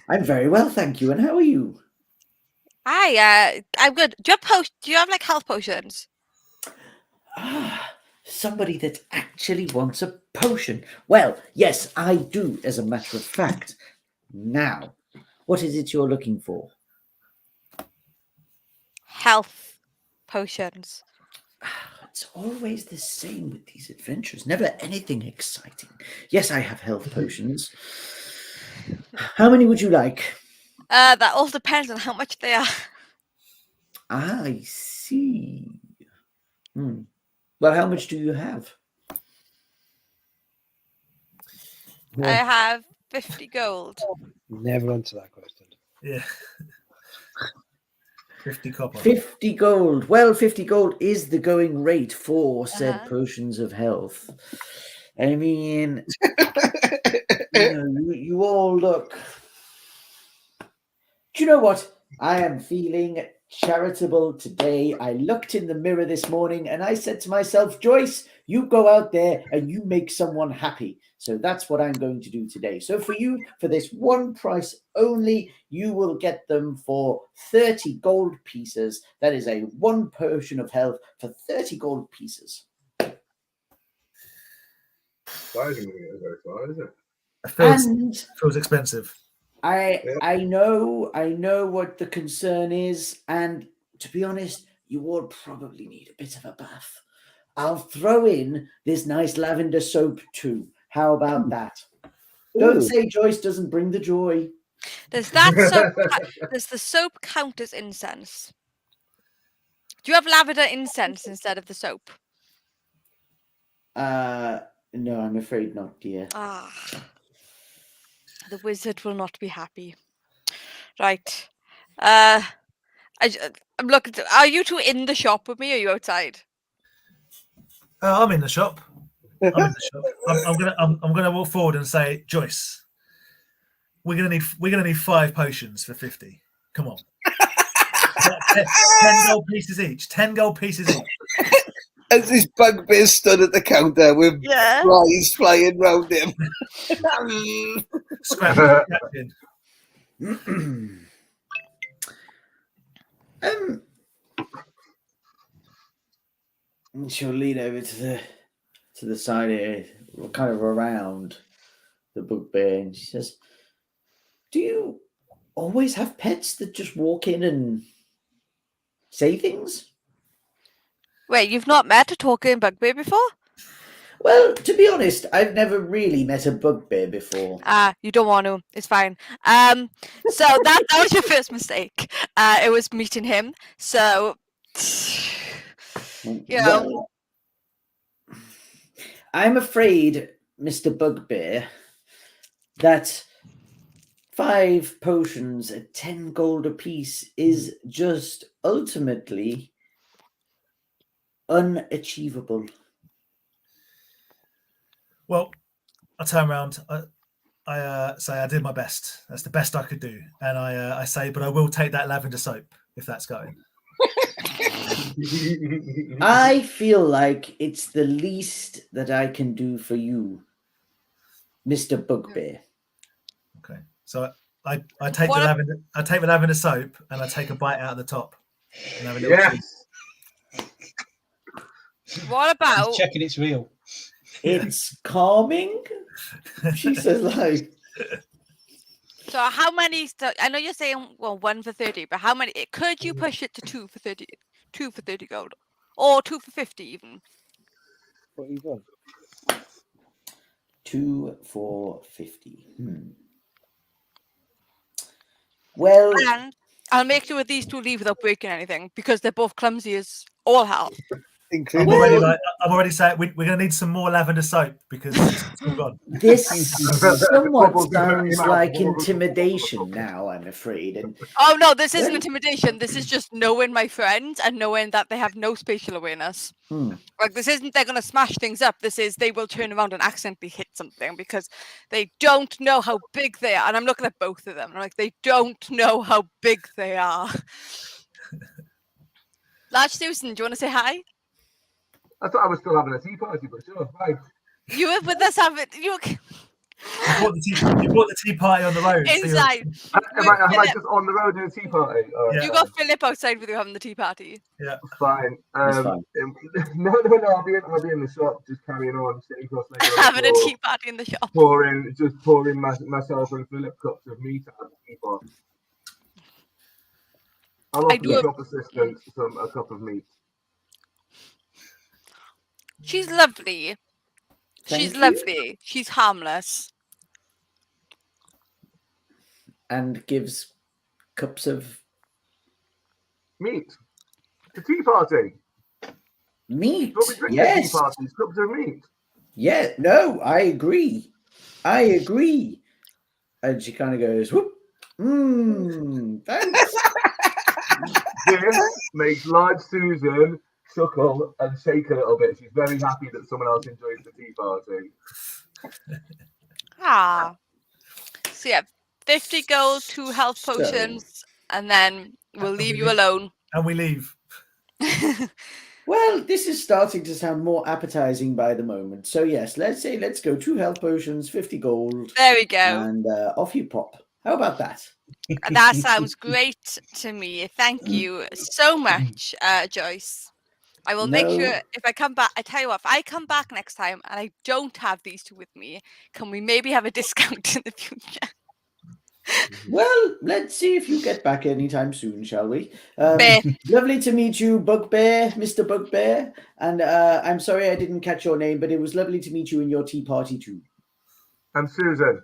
Speaker 1: I'm very well, thank you. And how are you?
Speaker 5: I'm good. Do you have like health potions?
Speaker 1: Somebody that actually wants a potion. Well, yes, I do, as a matter of fact. Now, what is it you're looking for?
Speaker 5: Health potions.
Speaker 1: It's always the same with these adventures. Never anything exciting. Yes, I have health potions. How many would you like?
Speaker 5: That all depends on how much they are.
Speaker 1: I see. Well, how much do you have?
Speaker 5: I have 50 gold.
Speaker 3: Never answer that question.
Speaker 6: Yeah. 50 copper.
Speaker 1: 50 gold. Well, 50 gold is the going rate for said potions of health. I mean, you all look. Do you know what? I am feeling charitable today. I looked in the mirror this morning and I said to myself, Joyce, you go out there and you make someone happy. So that's what I'm going to do today. So for you, for this one price only, you will get them for 30 gold pieces. That is a 1 potion of health for 30 gold pieces.
Speaker 4: Surprisingly, it's very far, isn't it?
Speaker 1: And
Speaker 6: feels expensive.
Speaker 1: I know what the concern is, and to be honest, you will probably need a bit of a bath. I'll throw in this nice lavender soap too. How about that? Don't say Joyce doesn't bring the joy.
Speaker 5: Does that soap? Does the soap count as incense? Do you have lavender incense instead of the soap?
Speaker 1: No, I'm afraid not, dear.
Speaker 5: Ah, the wizard will not be happy. Right. I'm looking. Are you two in the shop with me? Or are you outside?
Speaker 6: I'm in the shop. I'm in the shop. I'm gonna walk forward and say, Joyce, we're gonna need 5 potions for 50. Come on. 10 gold pieces each. 10 gold pieces each.
Speaker 3: As this bugbear stood at the counter with flies flying round him.
Speaker 6: Scrapping.
Speaker 1: She'll lean over to the side here, kind of around the bugbear, and she says, "Do you always have pets that just walk in and say things?"
Speaker 5: Wait, you've not met a talking bugbear before?
Speaker 1: Well, to be honest, I've never really met a bugbear before.
Speaker 5: You don't want to. It's fine. So that was your first mistake. It was meeting him. So, you know.
Speaker 1: Well, I'm afraid, Mr. Bugbear, that 5 potions at 10 gold apiece is just ultimately unachievable.
Speaker 6: Well, I turn around. I say I did my best. That's the best I could do, and I say, but I will take that lavender soap if that's going.
Speaker 1: I feel like it's the least that I can do for you, Mr. Bugbear.
Speaker 6: Okay, so I take the lavender. I take the lavender soap and I take a bite out of the top. And have a little chew.
Speaker 5: What about
Speaker 2: He's checking it's real?
Speaker 1: It's calming. She says, like.
Speaker 5: So how many? I know you're saying 1 for 30, but how many? Could you push it to 2 for 30? 2 for 30 gold, or 2 for 50 even?
Speaker 3: What are you doing?
Speaker 1: 2 for 50. Well,
Speaker 5: and I'll make sure these two leave without breaking anything because they're both clumsy as all hell.
Speaker 6: I'm already saying we're going to need some more lavender soap because it's all gone.
Speaker 1: This somewhat sounds like intimidation now, I'm afraid. And
Speaker 5: oh no, this isn't intimidation. This is just knowing my friends and knowing that they have no spatial awareness. Like this isn't they're going to smash things up. This is they will turn around and accidentally hit something because they don't know how big they are. And I'm looking at both of them. I'm like, they don't know how big they are. Large Susan, do you want to say hi?
Speaker 4: I thought I was still having a tea party, but sure, fine.
Speaker 5: You were with us having you
Speaker 6: brought the tea party on the road.
Speaker 5: Inside.
Speaker 4: Am I just on the road in a tea party?
Speaker 5: Yeah. You got Philip outside with you having the tea party.
Speaker 6: Yeah.
Speaker 4: Fine.
Speaker 1: Fine.
Speaker 4: No, I'll be in the shop just carrying on, sitting cross-legged.
Speaker 5: Having a tea party in the shop.
Speaker 4: Pouring myself and Philip cups of meat out of the teapot. I'll offer the shop assistant a cup of meat.
Speaker 5: She's lovely. She's lovely. She's harmless.
Speaker 1: And gives cups of
Speaker 4: meat. The tea party.
Speaker 1: Meat.
Speaker 4: Yes. Tea parties, cups of meat.
Speaker 1: Yeah. No, I agree. And she kind of goes, whoop. Thanks.
Speaker 4: This makes large Susan chuckle and shake a little bit. She's very happy that someone else enjoys the tea party.
Speaker 5: So yeah, 50 gold, 2 health potions, and then we'll leave you alone
Speaker 6: And we leave.
Speaker 1: Well, this is starting to sound more appetizing by the moment. So yes, let's go 2 health potions, 50 gold,
Speaker 5: There we go.
Speaker 1: and off you pop. How about that?
Speaker 5: That sounds great to me. Thank you so much, Joyce. I will make sure if I come back. I tell you what, if I come back next time and I don't have these two with me, can we maybe have a discount in the future?
Speaker 1: Well, let's see if you get back anytime soon, shall we?
Speaker 5: Bear.
Speaker 1: Lovely to meet you, Bugbear, Mr. Bugbear. And I'm sorry I didn't catch your name, but it was lovely to meet you in your tea party too.
Speaker 4: I'm Susan.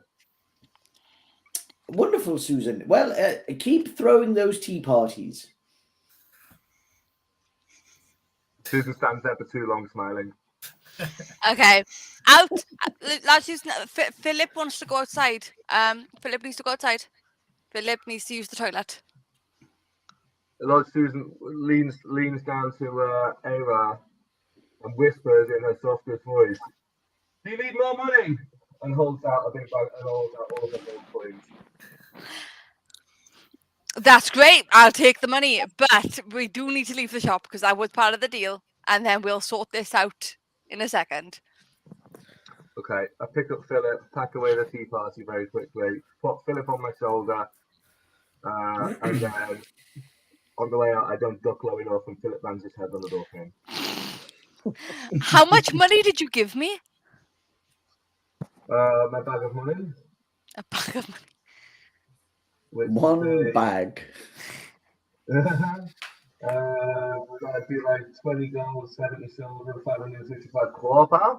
Speaker 1: Wonderful, Susan. Well, keep throwing those tea parties.
Speaker 4: Susan stands there for too long, smiling.
Speaker 5: Okay, out. Let's use. Philip wants to go outside. Philip needs to go outside. Philip needs to use the toilet.
Speaker 4: Lord Susan leans down to Ava and whispers in her softest voice, "Do you need more money?" And holds out a big bag and holds out all of her gold coins.
Speaker 5: That's great. I'll take the money, but we do need to leave the shop because that was part of the deal, and then we'll sort this out in a second.
Speaker 4: Okay, I pick up Philip, pack away the tea party very quickly, put Philip on my shoulder, and then on the way out, I don't duck low enough, and Philip lands his head on the door frame.
Speaker 5: How much money did you give me?
Speaker 4: My bag of money.
Speaker 5: A bag of money.
Speaker 1: One bag.
Speaker 4: That'd be like 20 gold, 70 silver, 565 copper.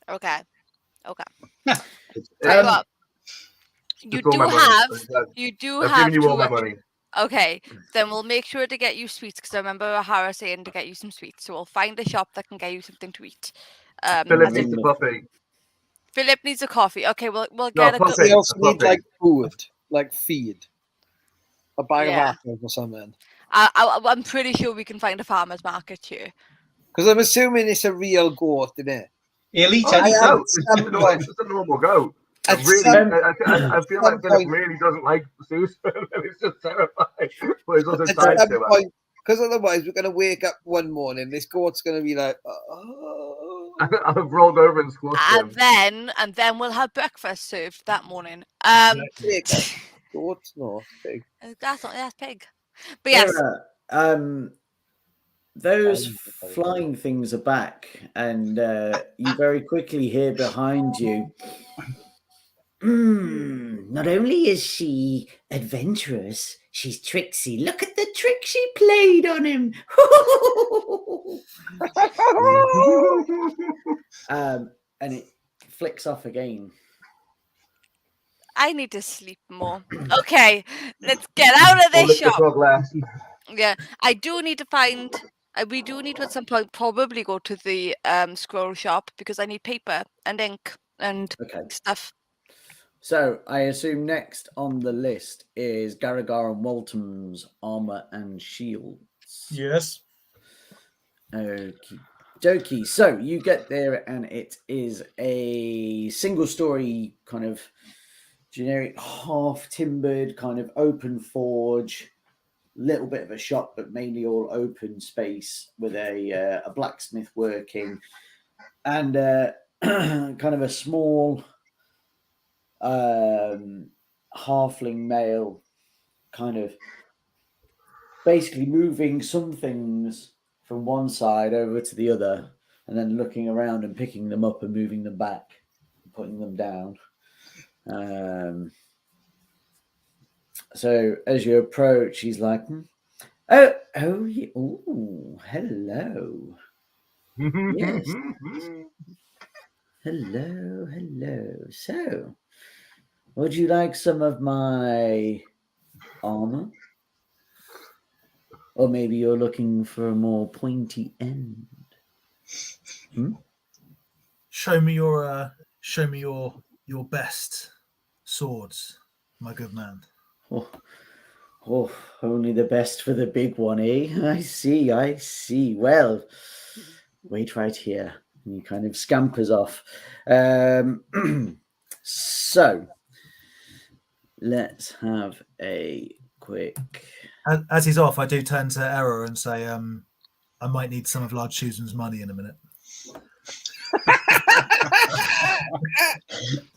Speaker 5: Okay. Okay.
Speaker 4: Tell
Speaker 5: you what, you do have. You do
Speaker 4: I've
Speaker 5: have.
Speaker 4: given you all my money.
Speaker 5: Okay, then we'll make sure to get you sweets because I remember Rahara saying to get you some sweets. So we'll find a shop that can get you something to eat.
Speaker 4: Philip needs a puppy.
Speaker 5: Philip needs a coffee. Okay, we'll
Speaker 4: No,
Speaker 5: get a
Speaker 4: puppy.
Speaker 3: We also
Speaker 4: A
Speaker 3: need
Speaker 4: puppy.
Speaker 3: like food, like feed. A bag
Speaker 5: Yeah.
Speaker 3: of apples or something.
Speaker 5: I'm pretty sure we can find a farmer's market here.
Speaker 3: Because I'm assuming it's a real goat, isn't it?
Speaker 2: He'll eat
Speaker 4: Oh,
Speaker 2: anything.
Speaker 4: no, it's just a normal goat. I
Speaker 3: At
Speaker 4: really,
Speaker 3: some-
Speaker 4: I feel like
Speaker 3: some
Speaker 4: Philip
Speaker 3: point-
Speaker 4: really doesn't like Susan, and he's just terrified. But he's also
Speaker 3: At
Speaker 4: tied
Speaker 3: some
Speaker 4: to her.
Speaker 3: point, because otherwise we're going to wake up one morning, this goat's going to be like, oh.
Speaker 4: I've rolled over and squashed him.
Speaker 5: And then we'll have breakfast served that morning.
Speaker 3: Pig. Goat's not pig.
Speaker 5: That's pig. But yes,
Speaker 1: Those flying things are back, and you very quickly hear behind you. Not only is she adventurous, she's tricksy. Look at the trick she played on him. And it flicks off again.
Speaker 5: I need to sleep more. Okay, let's get out of this shop. Yeah, I do need to find. We do need to at some point probably go to the scroll shop because I need paper and ink and stuff.
Speaker 1: So I assume next on the list is Garagar and Walton's armor and shields.
Speaker 6: Yes.
Speaker 1: Okie dokie. So you get there, and it is a single-story kind of generic, half-timbered kind of open forge. Little bit of a shop, but mainly all open space with a blacksmith working, and kind of a small halfling male, kind of basically moving some things from one side over to the other, and then looking around and picking them up and moving them back, and putting them down. So as you approach, he's like, Oh, yeah. Oh, hello. Yes. Hello. So, would you like some of my armor? Or maybe you're looking for a more pointy end?
Speaker 6: Show me your best swords, my good man.
Speaker 1: Oh, only the best for the big one, eh? I see. Well, wait right here. And he kind of scampers off. So, let's have a quick.
Speaker 6: As he's off, I do turn to Error and say, I might need some of Lord Susan's money in a minute.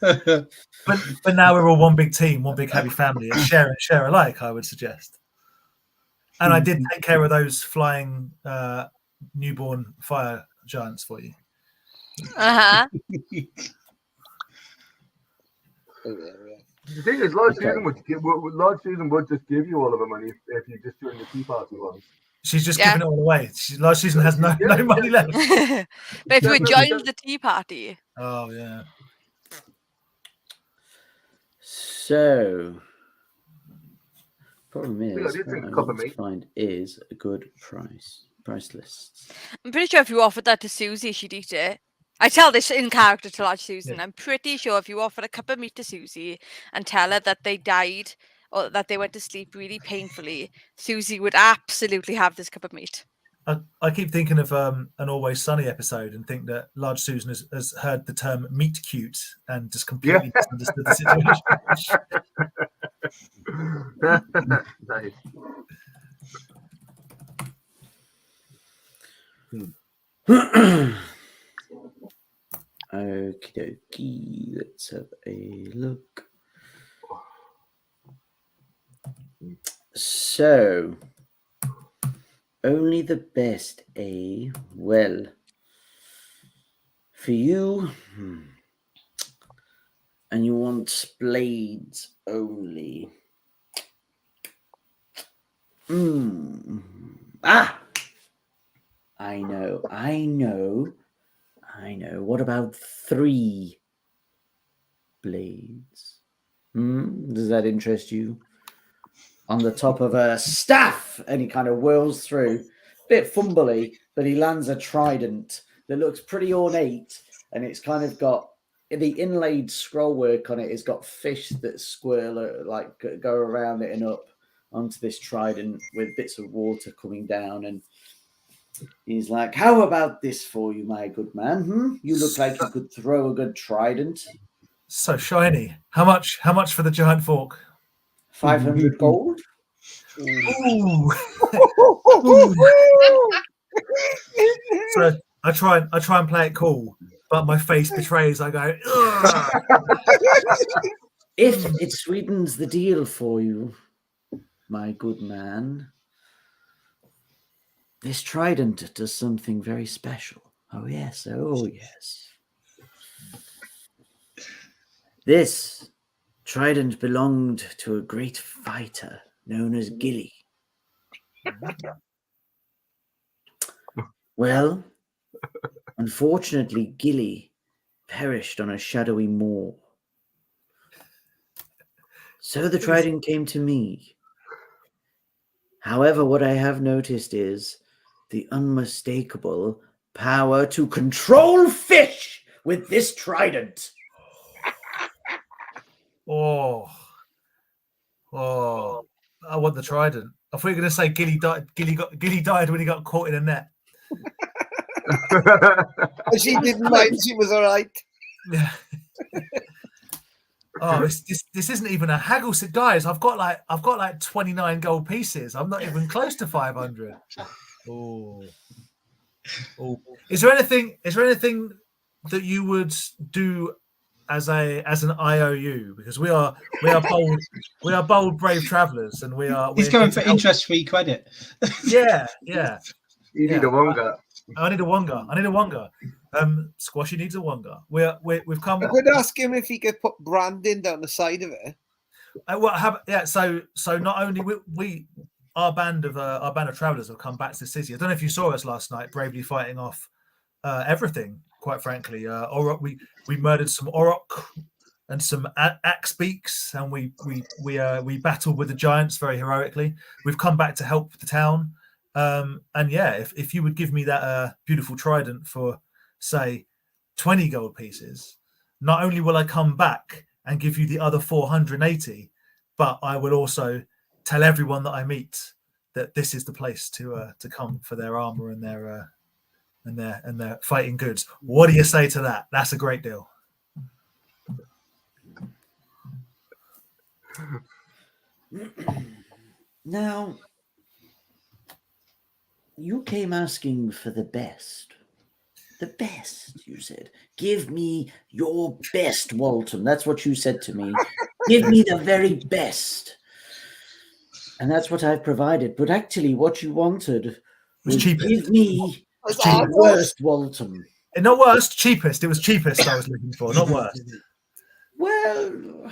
Speaker 6: But now we're all one big team, one big happy family, and share alike, I would suggest. And I did take care of those flying newborn fire giants for you.
Speaker 5: Uh-huh.
Speaker 4: The thing is, Lord Susan would just give you all of the money if you just joined the Tea Party once.
Speaker 6: She's just giving it all away. Lord Susan has no money left.
Speaker 5: But if we joined the Tea Party.
Speaker 6: Oh, yeah.
Speaker 1: So, problem is,
Speaker 4: I did
Speaker 1: what
Speaker 4: drink a
Speaker 1: I
Speaker 4: cup of
Speaker 1: want to
Speaker 4: meat.
Speaker 1: find is a good price list.
Speaker 5: I'm pretty sure if you offered that to Susie, she'd eat it. I tell this in character to Lodge Susan.
Speaker 6: Yeah.
Speaker 5: I'm pretty sure if you offered a cup of meat to Susie and tell her that they died or that they went to sleep really painfully, Susie would absolutely have this cup of meat.
Speaker 6: I keep thinking of an Always Sunny episode and think that Large Susan has heard the term meat cute and just completely misunderstood the situation.
Speaker 4: Nice.
Speaker 1: Okie dokie, let's have a look. So, only the best, eh? Well, for you, and you want blades only. Ah! I know. What about 3 blades? Does that interest you? On the top of a staff, and he kind of whirls through, bit fumbly, but he lands a trident that looks pretty ornate, and it's kind of got the inlaid scroll work on it. It's got fish that swirl, like go around it and up onto this trident with bits of water coming down, and he's like, "How about this for you, my good man? You look like you could throw a good trident."
Speaker 6: So shiny. How much for the giant fork?
Speaker 1: 500 gold.
Speaker 6: Ooh. So I try and play it cool, but my face betrays. I go, ugh.
Speaker 1: If it sweetens the deal for you, my good man, this trident does something very special. Oh yes. This trident belonged to a great fighter known as Gilly. Well, unfortunately, Gilly perished on a shadowy moor. So the trident came to me. However, what I have noticed is the unmistakable power to control fish with this trident.
Speaker 6: Oh, I want the trident. I thought you were going to say Gilly died when he got caught in a net.
Speaker 3: She didn't mind. She was all right.
Speaker 6: Yeah. Oh, this isn't even a haggle. So guys, I've got like 29 gold pieces. I'm not even close to 500. Oh. Is there anything that you would do as an IOU? Because we are bold, brave travelers, and
Speaker 2: He's going for interest-free credit.
Speaker 6: Yeah.
Speaker 4: You need a Wonga.
Speaker 6: I need a Wonga. Squashy needs a Wonga. We've come.
Speaker 3: I could ask him if he could put branding down the side of it.
Speaker 6: So not only we our band of travelers have come back to the city. I don't know if you saw us last night, bravely fighting off everything. Quite frankly, we murdered some Orok and some axe beaks, and we battled with the giants very heroically. We've come back to help the town, and yeah, if you would give me that beautiful trident for say 20 gold pieces, not only will I come back and give you the other 480, but I will also tell everyone that I meet that this is the place to come for their armor and their fighting goods. What do you say to that? That's a great deal.
Speaker 1: Now, you came asking for the best. The best, you said. Give me your best, Walton. That's what you said to me. Give me the very best. And that's what I've provided. But actually, what you wanted was
Speaker 6: cheapest.
Speaker 1: give me
Speaker 3: Was
Speaker 1: the
Speaker 3: that
Speaker 1: worst, Walton.
Speaker 6: And not worst, cheapest. It was cheapest I was looking for, not worst.
Speaker 1: Well,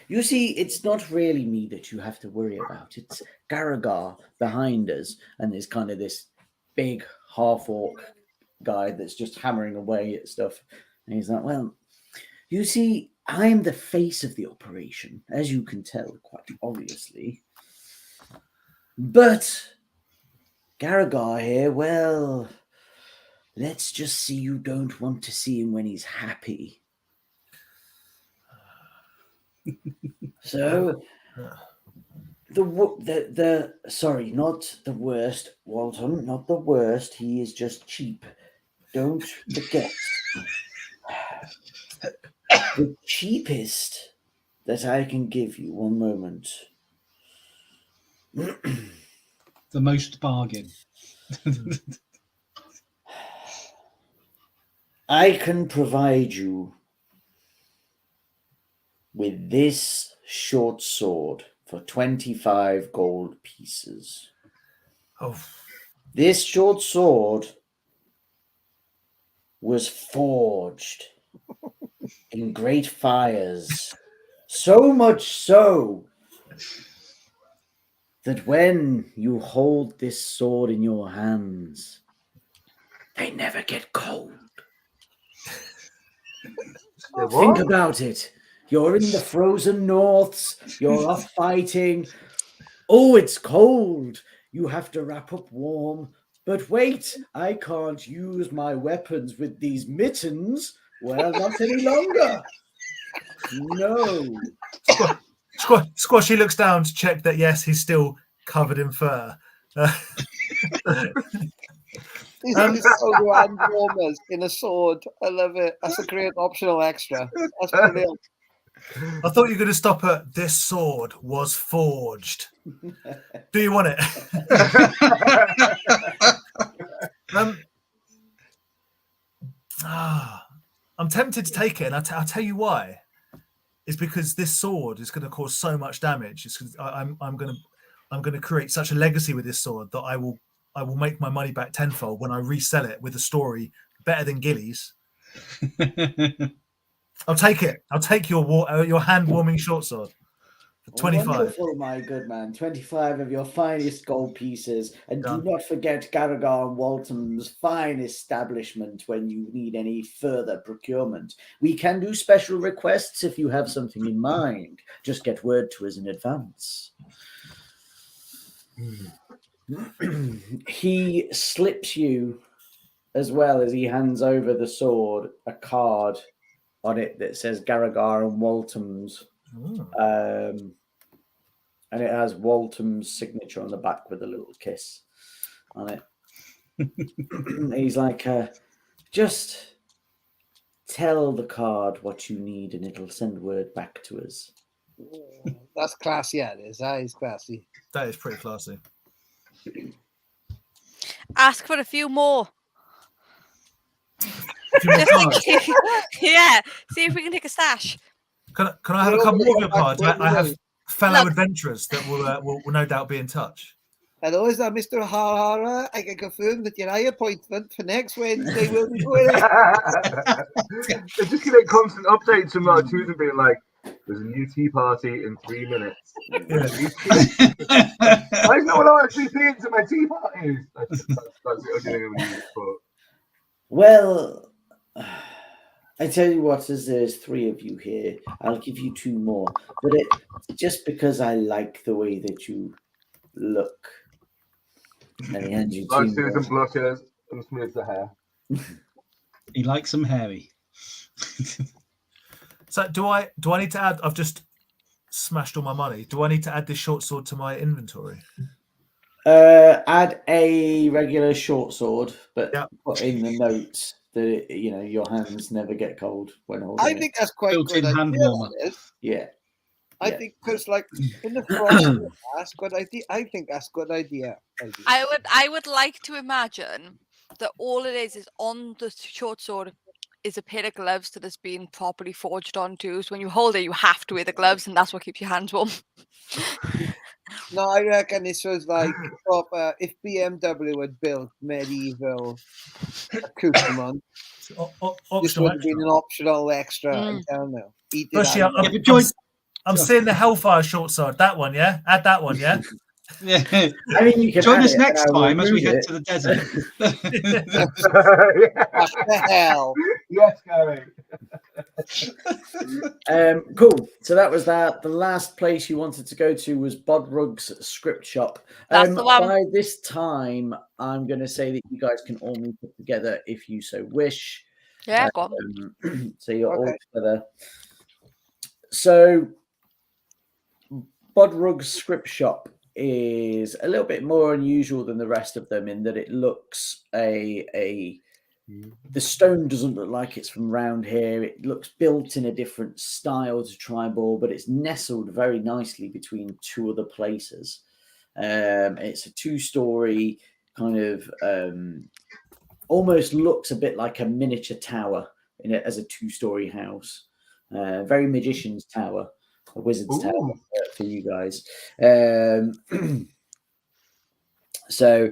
Speaker 1: you see, it's not really me that you have to worry about. It's Garagar behind us, and there's kind of this big half-orc guy that's just hammering away at stuff. And he's like, well, you see, I'm the face of the operation, as you can tell quite obviously. But Garagar here, well, let's just see you don't want to see him when he's happy. So, sorry, not the worst, Walton, not the worst. He is just cheap. Don't forget. The cheapest that I can give you, one moment.
Speaker 2: The most bargain.
Speaker 1: I can provide you with this short sword for 25 gold pieces.
Speaker 6: Oh,
Speaker 1: This short sword was forged in great fires, so much so that when you hold this sword in your hands, they never get cold. Think about it. You're in the frozen norths. You're off fighting. Oh, it's cold. You have to wrap up warm. But wait, I can't use my weapons with these mittens. Well, not any longer. No.
Speaker 6: Squashy looks down to check that, yes, he's still covered in fur.
Speaker 3: These are so hand warmers in a sword. I love it. That's a great optional extra. That's brilliant.
Speaker 6: I thought you were going to stop at this sword was forged. Do you want it? I'm tempted to take it, and I'll tell you why. It's because this sword is going to cause so much damage. I'm going to create such a legacy with this sword that I will make my money back tenfold when I resell it with a story better than Gilly's. I'll take it. I'll take your hand warming short sword for 25.
Speaker 1: Wonderful, my good man. 25 of your finest gold pieces. And do not forget Garagar and Walton's fine establishment when you need any further procurement. We can do special requests if you have something in mind. Just get word to us in advance. He slips you, as well as he hands over the sword, a card on it that says Garagar and Walton's. And it has Walton's signature on the back with a little kiss on it. He's like, just tell the card what you need and it'll send word back to us.
Speaker 3: That's classy, that is. That is classy.
Speaker 6: That is pretty classy.
Speaker 5: Ask for a few more. Yeah, see if we can take a stash.
Speaker 6: Can I have a couple more of your cards? I have fellow adventurers that will no doubt be in touch.
Speaker 3: Hello, is that Mr. Hara? I can confirm that your eye appointment for next Wednesday will be going.
Speaker 4: They're just getting constant updates from our Tuesday being like, there's a new tea party in 3 minutes. Why is no one RSVPing to my tea parties? That's the only thing I'm going to use for.
Speaker 1: Well, I tell you what, as there's 3 of you here, I'll give you 2 more. But just because I like the way that you look. And he hands you 2
Speaker 4: Like
Speaker 1: more.
Speaker 4: Susan blushes and smooths the hair.
Speaker 2: He likes them hairy.
Speaker 6: So do I need to add? I've just smashed all my money. Do I need to add this short sword to my inventory?
Speaker 1: Add a regular short sword, but put in the notes that your hands never get cold when holding it.
Speaker 3: I think that's quite
Speaker 2: Built-in
Speaker 3: good.
Speaker 2: hand warmer.
Speaker 1: Yeah.
Speaker 3: I think because like in the front, that's good idea. I think that's good idea.
Speaker 5: I would like to imagine that all it is on the short sword is a pair of gloves that has been properly forged onto. So when you hold it, you have to wear the gloves, and that's what keeps your hands warm.
Speaker 3: No, I reckon this was like proper. If BMW had built medieval accoutrement, this would have been an optional extra. I'm telling you. Eat it
Speaker 6: Bushy,
Speaker 3: out.
Speaker 6: I'm seeing the Hellfire short sword. That one, yeah? Add that one, yeah?
Speaker 2: Yeah.
Speaker 1: I mean, you can
Speaker 2: Join
Speaker 1: add
Speaker 2: us
Speaker 1: it
Speaker 2: next
Speaker 1: and I will
Speaker 2: time as we
Speaker 1: remove
Speaker 2: head
Speaker 1: it.
Speaker 2: to the desert.
Speaker 3: What the hell?
Speaker 4: Yes, Gary.
Speaker 1: Cool. So that was that. The last place you wanted to go to was Bodrug's script shop.
Speaker 5: That's the one.
Speaker 1: By this time, I'm going to say that you guys can all meet up together if you so wish.
Speaker 5: Yeah, go on.
Speaker 1: So you're all together. So Bodrug's script shop is a little bit more unusual than the rest of them in that it looks the stone doesn't look like it's from round here. It looks built in a different style to Triboar, but it's nestled very nicely between two other places. It's a 2-story kind of almost looks a bit like a miniature tower in it as a 2-story house. Very magician's tower, a wizard's tower for you guys. So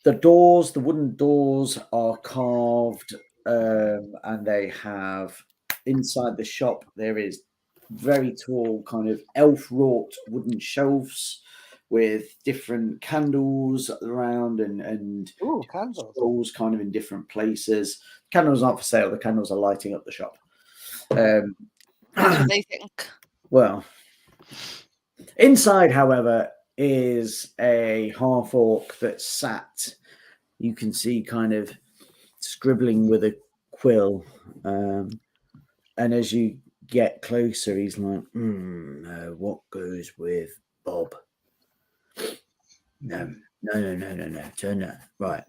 Speaker 1: the doors, the wooden doors are carved, and they have inside the shop there is very tall kind of elf wrought wooden shelves with different candles around and candles kind of in different places. Candles aren't for sale. The candles are lighting up the shop.
Speaker 5: That's what they think.
Speaker 1: Well, inside, however, is a half orc that sat. You can see kind of scribbling with a quill, and as you get closer, he's like, "What goes with Bob?" No. Turn that. Right.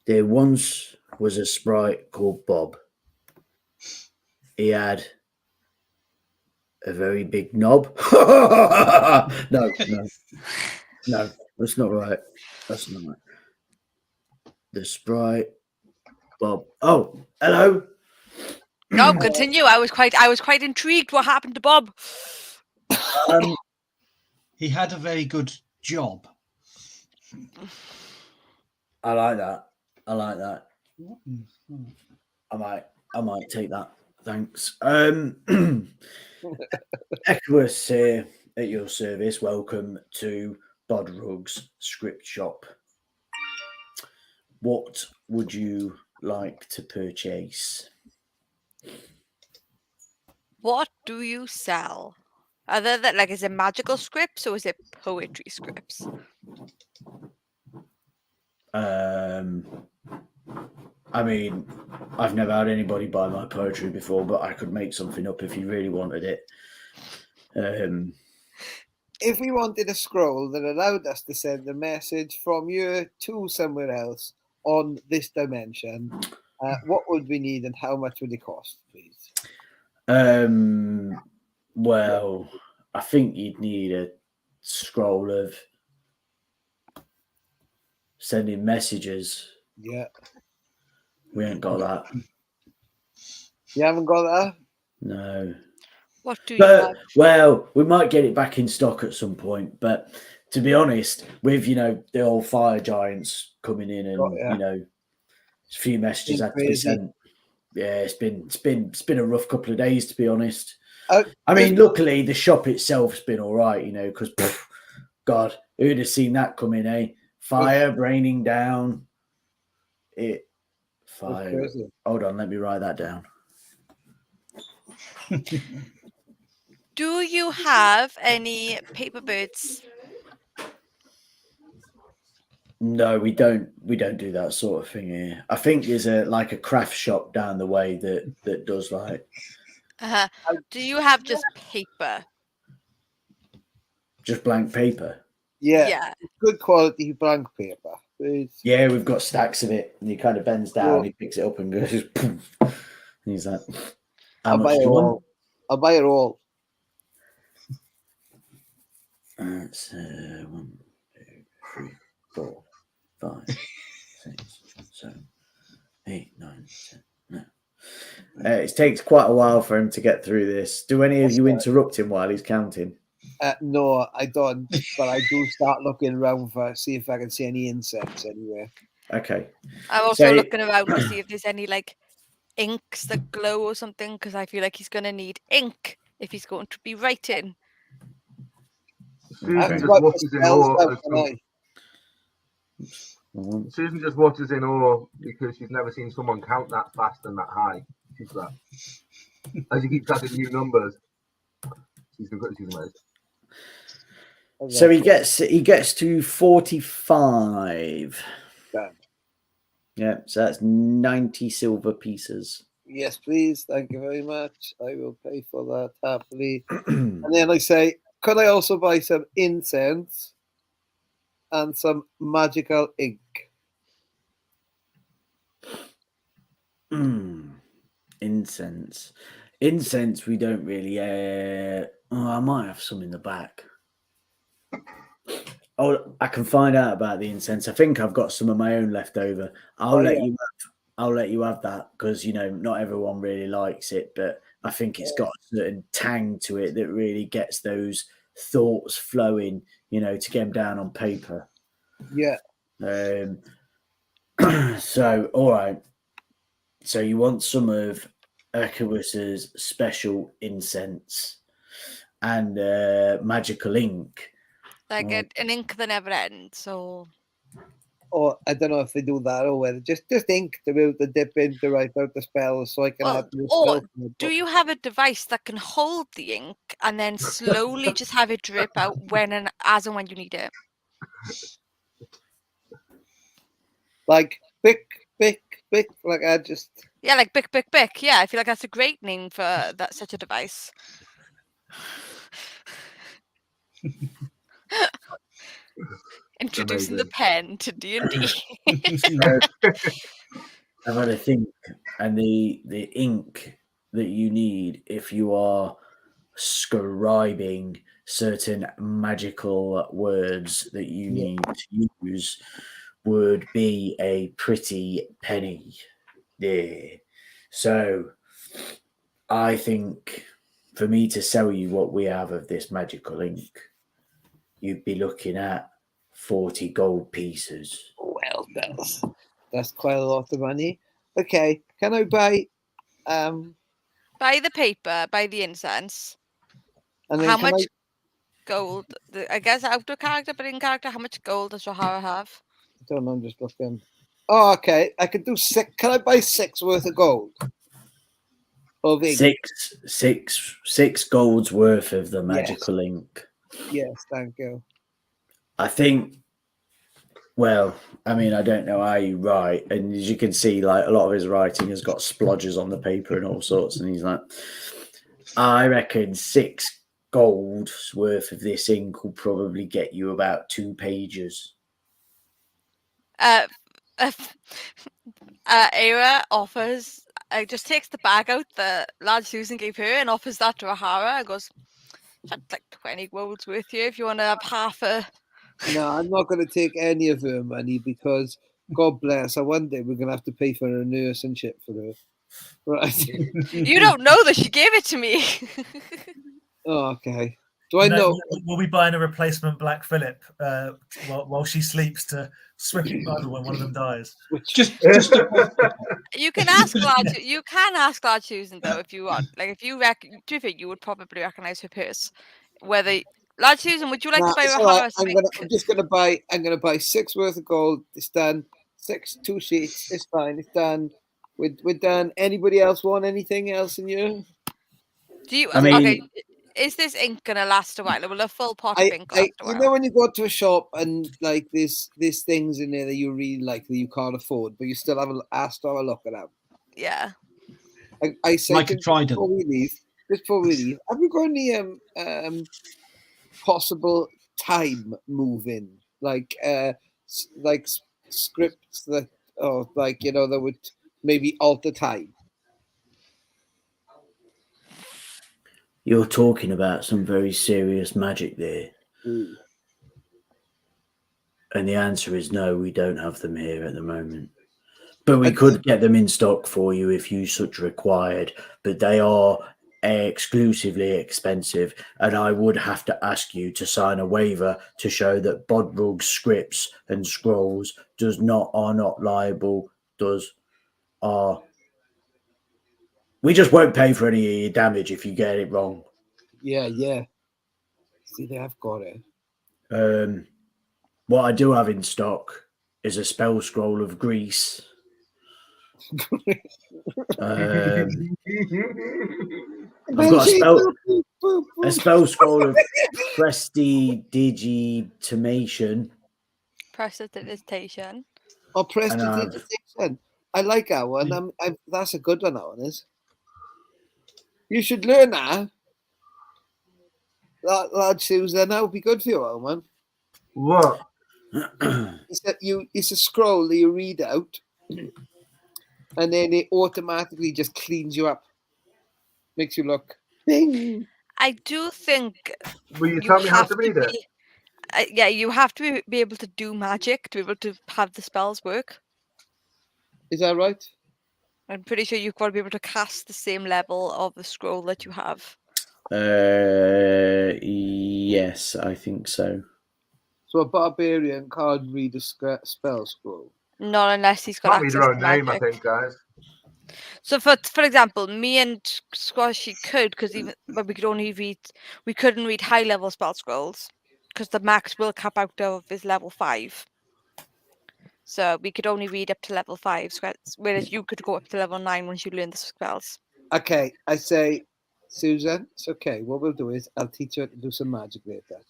Speaker 1: There once was a sprite called Bob. He had a very big knob. No, that's not right. That's not right. The sprite Bob. Oh, hello.
Speaker 5: No, continue. I was quite intrigued. What happened to Bob?
Speaker 2: He had a very good job.
Speaker 1: I like that. I might take that. Thanks. Equus here at your service. Welcome to Bodrug's script shop. What would you like to purchase?
Speaker 5: What do you sell? Other than is it magical scripts or is it poetry scripts?
Speaker 1: I mean, I've never had anybody buy my poetry before, but I could make something up if you really wanted it.
Speaker 3: If we wanted a scroll that allowed us to send a message from you to somewhere else on this dimension, what would we need and how much would it cost, please?
Speaker 1: Well, I think you'd need a scroll of sending messages.
Speaker 3: Yeah.
Speaker 1: We ain't got that.
Speaker 3: You haven't got that?
Speaker 1: No.
Speaker 5: What do you have?
Speaker 1: Well, we might get it back in stock at some point, but to be honest, with the old fire giants coming in and a few messages had to be sent. Yeah, it's been a rough couple of days, to be honest. I mean, luckily the shop itself's been all right, because God, who'd have seen that coming, eh? Fire raining down. Fire. Hold on, let me write that down.
Speaker 5: Do you have any paper birds?
Speaker 1: No, we don't do that sort of thing here. I think there's a craft shop down the way that does like.
Speaker 5: Do you have just paper?
Speaker 1: Just blank paper.
Speaker 3: Yeah. Good quality blank paper.
Speaker 1: Yeah, we've got stacks of it, and he kind of bends down, he picks it up, and goes. And he's like, "How much do you want?"
Speaker 3: I'll buy it all.
Speaker 1: That's 1, 2, 3, 4, 5, 6, 7, 8, 9, 10. No. It takes quite a while for him to get through this. Do any of you interrupt him while he's counting?
Speaker 3: No, I don't. But I do start looking around for see if I can see any insects anywhere.
Speaker 1: Okay.
Speaker 5: I'm also
Speaker 1: So-
Speaker 5: looking around to see if there's any like inks that glow or something, because I feel like he's going to need ink if he's going to be writing.
Speaker 4: Susan
Speaker 1: Okay.
Speaker 4: just
Speaker 3: Wipe the
Speaker 4: watches in
Speaker 3: spells
Speaker 4: awe.
Speaker 3: out, can I?
Speaker 4: Susan just watches in awe because she's never seen someone count that fast and that high. She's like, as he keeps adding new numbers, she's amazed.
Speaker 1: So he gets to 45.
Speaker 3: Done.
Speaker 1: Yeah, so that's 90 silver pieces.
Speaker 3: Yes, please. Thank you very much. I will pay for that happily. And then I say, could I also buy some incense and some magical ink?
Speaker 1: Incense. Incense, we don't really. I might have some in the back. Oh, I can find out about the incense. I think I've got some of my own left over. I'll let you have that because not everyone really likes it, but I think it's got a certain tang to it that really gets those thoughts flowing. To get them down on paper.
Speaker 3: Yeah.
Speaker 1: So, all right. So you want some of Urquhart's special incense and magical ink.
Speaker 5: Like an ink that never ends. So,
Speaker 3: Or I don't know if they do that or whether just ink to be able to dip in to write out the spells so I can add new spells.
Speaker 5: Do you have a device that can hold the ink and then slowly just have it drip out as and when you need it?
Speaker 3: Like Bic, like I just.
Speaker 5: Yeah, like Bic. Yeah, I feel like that's a great name for such a device. Introducing the pen to D&D.
Speaker 1: I've had a think, and the ink that you need if you are scribing certain magical words that you need to use would be a pretty penny. Yeah. So I think for me to sell you what we have of this magical ink, you'd be looking at 40 gold pieces.
Speaker 3: Well, that's quite a lot of money. Okay, can I buy
Speaker 5: Buy the paper, buy the incense.
Speaker 3: and then
Speaker 5: How much gold? I guess out of character, but in character, how much gold does Rahara have?
Speaker 3: I don't know, I'm just looking. Oh, okay. I can do 6. Can I buy 6 worth of gold? Of ink?
Speaker 1: Six gold's worth of the magical ink.
Speaker 3: Yes, thank you.
Speaker 1: I think. Well, I mean, I don't know how you write, and as you can see, like a lot of his writing has got splodges on the paper and all sorts. And he's like, I reckon 6 gold's worth of this ink will probably get you about 2 pages.
Speaker 5: Era offers. Just takes the bag out that Lad Susan gave her and offers that to Rahara. And goes, "That's like 20 gold's worth here if you want to have half a."
Speaker 3: No, I'm not going to take any of her money because, God bless her, one day we're going to have to pay for a nurse and shit for her. Right?
Speaker 5: You don't know that she gave it to me.
Speaker 3: Oh, okay. Do I know?
Speaker 6: We'll be buying a replacement Black Phillip while she sleeps to swip it over when one of them dies.
Speaker 5: You can ask Lad. You can ask Lad Susan though if you want. Like if you you would probably recognize her purse. Whether Lad Susan, would you like to buy Rahara something?
Speaker 3: I'm just going to buy. I'm going to buy 6 worth of gold. It's done. 2 sheets. It's fine. It's done. We're done. Anybody else want anything else in here?
Speaker 5: Do you?
Speaker 1: I mean,
Speaker 5: okay. Is this ink gonna last a while? Will a full pot of ink last a while?
Speaker 3: You know when you go to a shop and like there's things in there that you really like that you can't afford, but you still have asked to have a look at them.
Speaker 5: Yeah.
Speaker 3: I say
Speaker 2: like a trident.
Speaker 3: Before we leave, have you got any possible time moving like scripts that that would maybe alter time?
Speaker 1: You're talking about some very serious magic there.
Speaker 3: Ooh.
Speaker 1: And the answer is no, we don't have them here at the moment. But we
Speaker 3: And-
Speaker 1: could get them in stock for you if you such required. But they are exclusively expensive, and I would have to ask you to sign a waiver to show that Bodrug's scripts and scrolls are not liable. We just won't pay for any of your damage if you get it wrong.
Speaker 3: Yeah. See, they have got it.
Speaker 1: What I do have in stock is a spell scroll of Greece. I've got a spell scroll of prestidigitation.
Speaker 5: Prestidigitation.
Speaker 3: Oh, prestidigitation. I like that one. That's a good one, that one is. You should learn that. Lad Susan, that would be good for you, old man.
Speaker 4: What?
Speaker 3: It's a scroll that you read out, and then it automatically just cleans you up. Makes you look. Bing.
Speaker 5: I do think
Speaker 4: Will you tell me how to read it?
Speaker 5: Yeah, you have to be able to do magic to be able to have the spells work.
Speaker 3: Is that right?
Speaker 5: I'm pretty sure you've got to be able to cast the same level of the scroll that you have.
Speaker 1: Yes, I think so.
Speaker 3: So a barbarian can't read a spell scroll.
Speaker 5: Not unless he's got
Speaker 4: Can't read
Speaker 5: access
Speaker 4: their own
Speaker 5: to
Speaker 4: name,
Speaker 5: magic.
Speaker 4: I think, guys.
Speaker 5: So for example, me and Squashy could, because but we couldn't read high level spell scrolls because the max will cap out of is level 5. So we could only read up to level 5, whereas you could go up to level 9 once you learn the spells.
Speaker 3: Okay, I say, Susan, it's okay. What we'll do is I'll teach you how to do some magic later.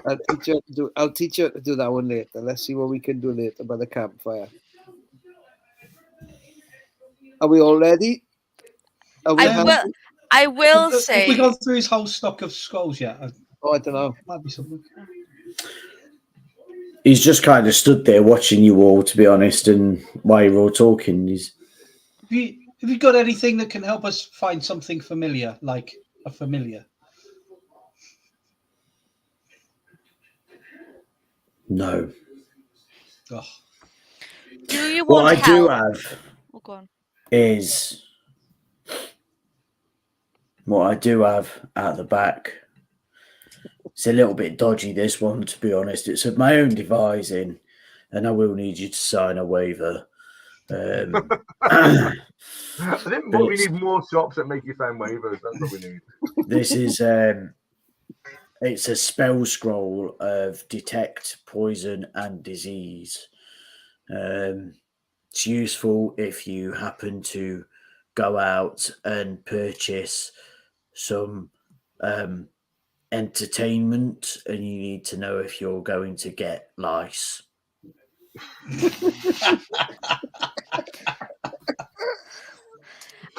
Speaker 3: I'll teach you how to do that one later. Let's see what we can do later by the campfire. Are we all ready?
Speaker 5: I will say.
Speaker 2: Have we gone through his whole stock of scrolls yet?
Speaker 3: Oh, I don't know.
Speaker 2: Might be something.
Speaker 1: He's just kind of stood there watching you all, to be honest, and while you're all talking, he's.
Speaker 2: Have you got anything that can help us find something familiar, like a familiar?
Speaker 1: No.
Speaker 2: Oh.
Speaker 5: Do you want
Speaker 1: what I
Speaker 5: help?
Speaker 1: do have
Speaker 5: go on.
Speaker 1: is what I do have at the back. It's a little bit dodgy, this one, to be honest. It's of my own devising, and I will need you to sign a waiver.
Speaker 4: I think we need more shops that make you sign waivers. That's what we need.
Speaker 1: This is it's a spell scroll of detect poison and disease. It's useful if you happen to go out and purchase some entertainment and you need to know if you're going to get lice.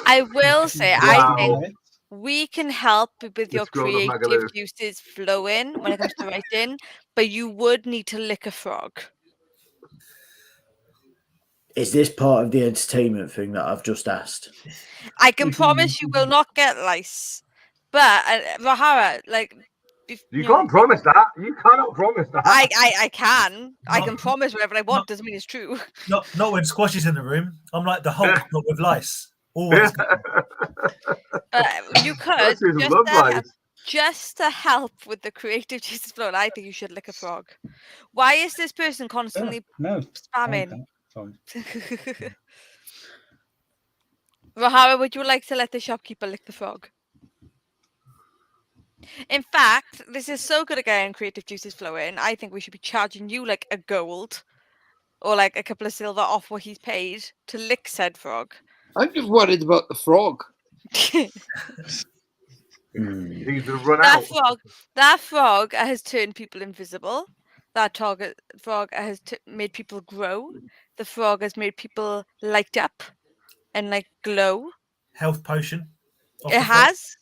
Speaker 5: I will say,
Speaker 4: Wow.
Speaker 5: I think we can help with your
Speaker 4: scroll of
Speaker 5: creative
Speaker 4: Magaluf.
Speaker 5: juices flowing when it comes to writing, but you would need to lick a frog.
Speaker 1: Is this part of the entertainment thing that I've just asked?
Speaker 5: I can promise you will not get lice. But Rahara, like,
Speaker 4: You can't promise that. You cannot promise that.
Speaker 5: I can. I can
Speaker 6: Not-
Speaker 5: promise whatever I want.
Speaker 6: not-
Speaker 5: Doesn't mean it's true.
Speaker 6: Not when Squashy's in the room. I'm like the Hulk, but with lice. Always.
Speaker 5: But you could just to help with the creative juices flowing. I think you should lick a frog. Why is this person constantly spamming?
Speaker 2: Fine.
Speaker 5: Rahara, would you like to let the shopkeeper lick the frog? In fact, this is so good again, creative juices flowing. I think we should be charging you like a gold or like a couple of silver off what he's paid to lick said frog.
Speaker 3: I'm just worried about the frog.
Speaker 4: He's gonna run out.
Speaker 5: That frog has turned people invisible. That frog has made people grow. The frog has made people light up and like glow.
Speaker 6: Health potion.
Speaker 5: It has.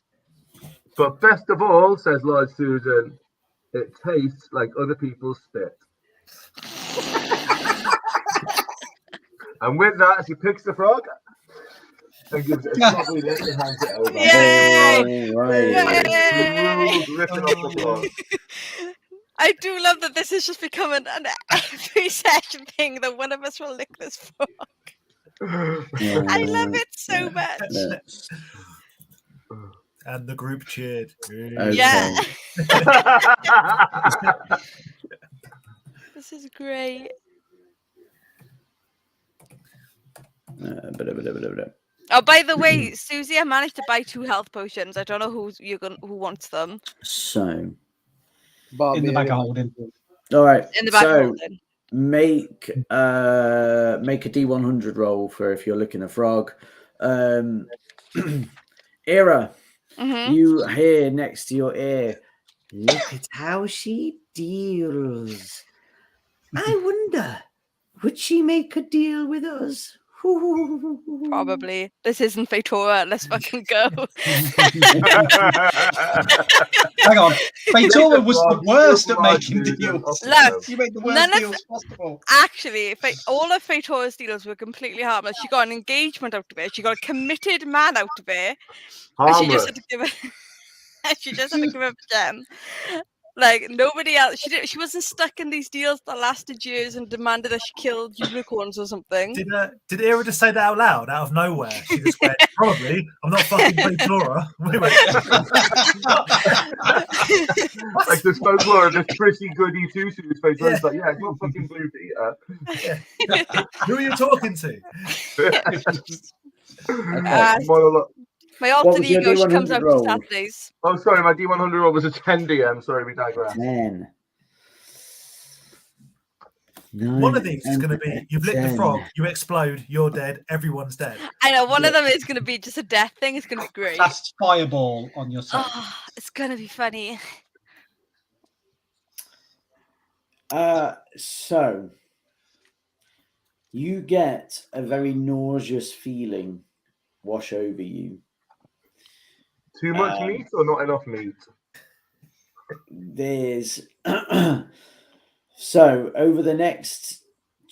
Speaker 4: But best of all, says Lord Susan, it tastes like other people's spit. And with that, she picks the frog and gives it a snobby lick and hands it over.
Speaker 5: Yay!
Speaker 1: Alrighty.
Speaker 5: Yay!
Speaker 4: Rules ripping off the blog.
Speaker 5: I do love that this is just becoming an every session thing that one of us will lick this frog. I love it so much.
Speaker 1: Let's-
Speaker 6: And the group cheered.
Speaker 1: Okay.
Speaker 5: Yeah. This is great. Oh, by the way, Susie, I managed to buy 2 health potions. I don't know who wants them.
Speaker 1: So,
Speaker 3: Barbie,
Speaker 2: In the bag of
Speaker 3: anyway.
Speaker 2: holding.
Speaker 1: all right.
Speaker 5: In the back of
Speaker 1: So
Speaker 5: holding.
Speaker 1: make a D100 roll for if you're looking a frog. Era,
Speaker 5: Mhm.
Speaker 1: you hear next to your ear. Look at how she deals. I wonder, would she make a deal with us?
Speaker 5: Probably. This isn't Fatora. Let's fucking go.
Speaker 2: Hang on. Fatora was the worst at
Speaker 4: Override
Speaker 2: making
Speaker 4: news and
Speaker 2: deals.
Speaker 4: off we
Speaker 5: Look,
Speaker 4: go.
Speaker 2: You made the worst
Speaker 5: None of
Speaker 2: deals possible.
Speaker 5: Actually, all of Fatora's deals were completely harmless. She got an engagement out of it. She got a committed man out of it. And she just
Speaker 4: Harmless.
Speaker 5: had to give it. She just had to give up gem. Like nobody else. She wasn't stuck in these deals that lasted years and demanded that she killed unicorns or something.
Speaker 6: Did Era just say that out loud, out of nowhere? She just went, probably. I'm not fucking Fatora. We went,
Speaker 4: Like this folklore of this pretty goody two shoes face. Yeah. Like, yeah, it's not fucking Blue Peter.
Speaker 6: who are you talking to?
Speaker 4: Monologue.
Speaker 5: My
Speaker 1: What
Speaker 5: alter
Speaker 1: was your
Speaker 5: ego, she comes
Speaker 1: D100
Speaker 5: out
Speaker 1: roll?
Speaker 5: on Saturdays.
Speaker 4: Oh, sorry, my D100 roll was a 10 DM. Sorry, we digress.
Speaker 1: 10.
Speaker 6: One of these is going to be, you've lit the frog, you explode, you're dead, everyone's dead.
Speaker 5: I know, one of them is going to be just a death thing. It's going to be great.
Speaker 2: Cast fireball on yourself.
Speaker 5: Oh, it's going to be funny.
Speaker 1: So you get a very nauseous feeling wash over you.
Speaker 4: Too much meat or not enough meat?
Speaker 1: There's so over the next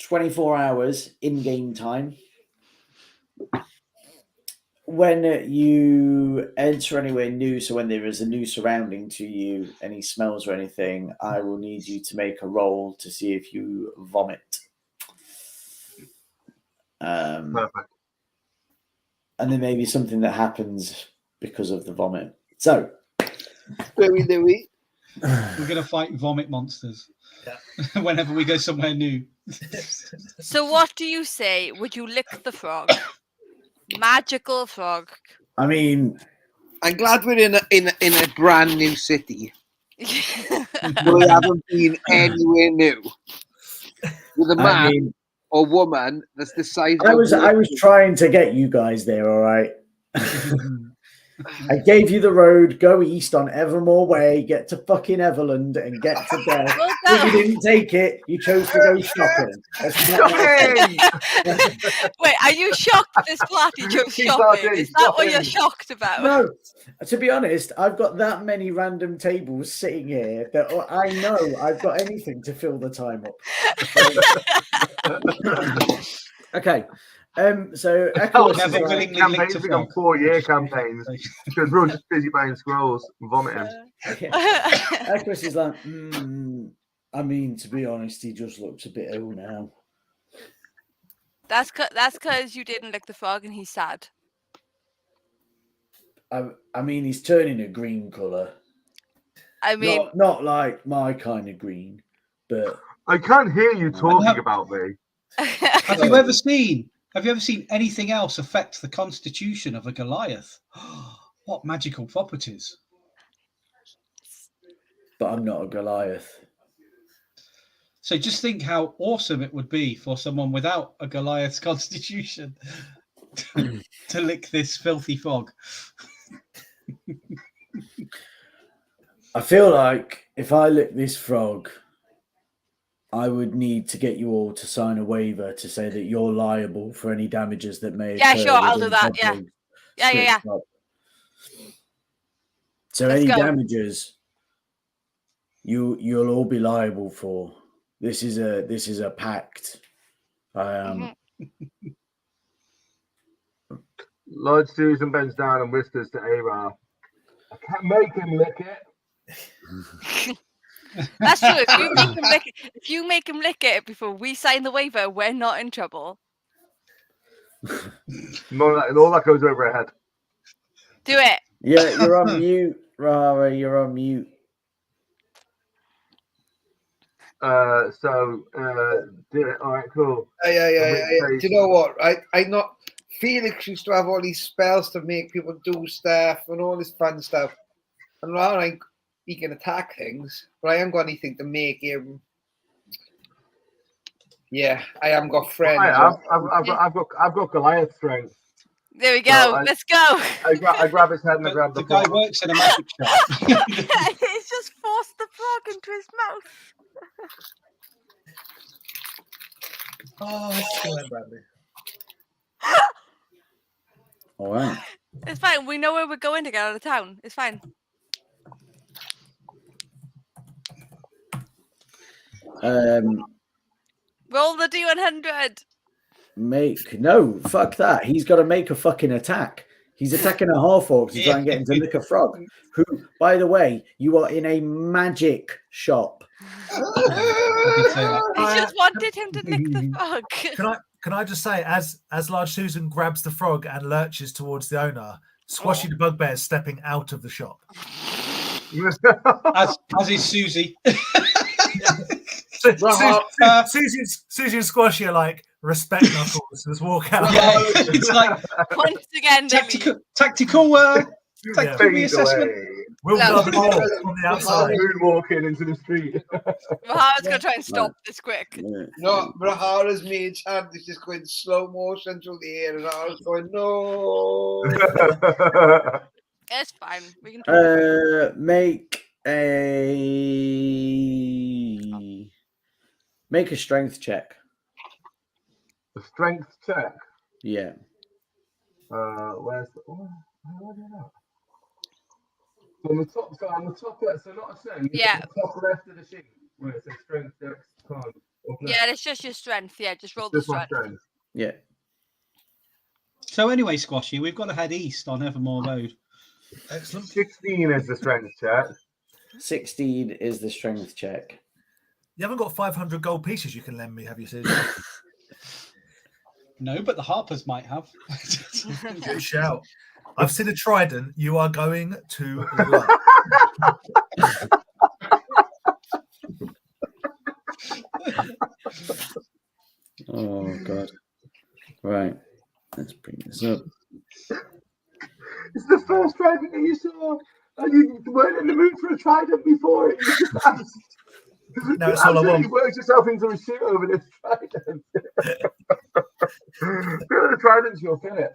Speaker 1: 24 hours in game time, when you enter anywhere new, so when there is a new surrounding to you, any smells or anything, I will need you to make a roll to see if you vomit.
Speaker 4: Perfect.
Speaker 1: And there may be something that happens because of the vomit. So,
Speaker 3: Louie, Louie.
Speaker 2: We're going to fight vomit monsters whenever we go somewhere new.
Speaker 5: So what do you say? Would you lick the frog? Magical frog.
Speaker 1: I mean,
Speaker 3: I'm glad we're in a brand new city. We haven't been anywhere new. With a man or woman that's the size
Speaker 1: I
Speaker 3: of
Speaker 1: was trying to get you guys there, all right. I gave you the road, go east on Evermore Way, get to fucking Everland and get to there.
Speaker 5: Well
Speaker 1: But you
Speaker 5: done.
Speaker 1: didn't take it, you chose to go shopping. That's not
Speaker 5: Wait, are you shocked this party chose
Speaker 4: Keep
Speaker 5: shopping?
Speaker 4: talking,
Speaker 5: Is that what you're
Speaker 4: shopping.
Speaker 5: shocked about?
Speaker 1: No, to be honest, I've got that many random tables sitting here that I know I've got anything to fill the time up. Okay. So Echoes
Speaker 2: Never
Speaker 1: is like,
Speaker 2: willingly
Speaker 4: Campaigns
Speaker 2: licked a
Speaker 4: become
Speaker 2: frog.
Speaker 4: 4-year campaigns because we're all just busy buying scrolls and vomiting.
Speaker 1: Echoes is like, I mean, to be honest, he just looks a bit ill now.
Speaker 5: That's because you didn't lick the frog and he's sad.
Speaker 1: I mean, he's turning a green colour.
Speaker 5: I mean,
Speaker 1: Not like my kind of green, but
Speaker 4: I can't hear you talking about me.
Speaker 2: Have you ever seen anything else affect the constitution of a Goliath? What magical properties?
Speaker 1: but I'm not a Goliath.
Speaker 2: So just think how awesome it would be for someone without a Goliath's constitution to lick this filthy frog.
Speaker 1: I feel like if I lick this frog, I would need to get you all to sign a waiver to say that you're liable for any damages that may occur.
Speaker 5: Yeah, sure, I'll do
Speaker 1: within
Speaker 5: that, yeah.
Speaker 1: Godwin's
Speaker 5: Yeah.
Speaker 1: script shop. So
Speaker 5: Let's
Speaker 1: any
Speaker 5: go.
Speaker 1: damages you'll all be liable for. This is a pact.
Speaker 4: Lord Susan bends down and whispers to Ara, I can't make him lick it.
Speaker 5: That's true. If you make him lick it before we sign the waiver, we're not in trouble.
Speaker 4: All that goes over her head.
Speaker 5: Do it.
Speaker 1: Yeah, you're on mute, Rahara. You're on mute.
Speaker 4: Do it. All right, cool.
Speaker 3: Yeah. Do you know what? I not Felix used to have all these spells to make people do stuff and all this fun stuff. And rather he can attack things, but I haven't got anything to make him. Yeah, I haven't got friends.
Speaker 4: I've got Goliath strength.
Speaker 5: There we go.
Speaker 4: So
Speaker 5: Let's go.
Speaker 4: I grab his head and I grab
Speaker 2: the guy
Speaker 4: frog.
Speaker 2: works in a magic shop.
Speaker 5: He's just forced the frog into his mouth.
Speaker 6: Oh, it's fine, Bradley.
Speaker 1: All right.
Speaker 5: It's fine. We know where we're going to get out of town. It's fine. Roll the D100.
Speaker 1: No, fuck that. He's got to make a fucking attack. He's attacking a half-orc to try and get him to lick a frog. Who, by the way, you are in a magic shop.
Speaker 5: He just wanted him to lick the frog.
Speaker 6: Can I just say, as Large Susan grabs the frog and lurches towards the owner, Squashy the Bugbear is stepping out of the shop.
Speaker 2: as is Susie.
Speaker 6: Susie and Squashy are like, respect knuckles, let's walk out.
Speaker 2: Yeah, it's like
Speaker 5: once again,
Speaker 2: tactical reassessment.
Speaker 6: We'll go from the outside.
Speaker 4: Moonwalking into the street.
Speaker 5: Rahara's going to try and stop this quick.
Speaker 3: No, Rahara's mage hand is just going slow motion through the air, and Rahara's going, no.
Speaker 5: It's fine. We can
Speaker 1: make a strength check.
Speaker 4: A strength check?
Speaker 1: Yeah.
Speaker 4: Where's the... how do I do that? On the top, so not a strength.
Speaker 5: Yeah.
Speaker 4: The top left of the sheet where it says strength, dex, con.
Speaker 5: Yeah, it's just your strength. Yeah, just roll the strength.
Speaker 1: Yeah.
Speaker 2: So anyway, Squashy, we've got to head east on Evermore Road.
Speaker 6: Excellent.
Speaker 4: 16 is the strength check.
Speaker 1: 16 is the strength check.
Speaker 6: You haven't got 500 gold pieces you can lend me, have you, Susan?
Speaker 2: No, but the Harpers might have.
Speaker 6: Good shout. I've seen a trident. You are going to love.
Speaker 1: Oh, God. Right. Let's bring this up.
Speaker 4: It's the first trident that you saw. And you weren't in the mood for a trident before it.
Speaker 6: No, it's all I want.
Speaker 4: You worked yourself into a suit over this trident. The trident's your fit.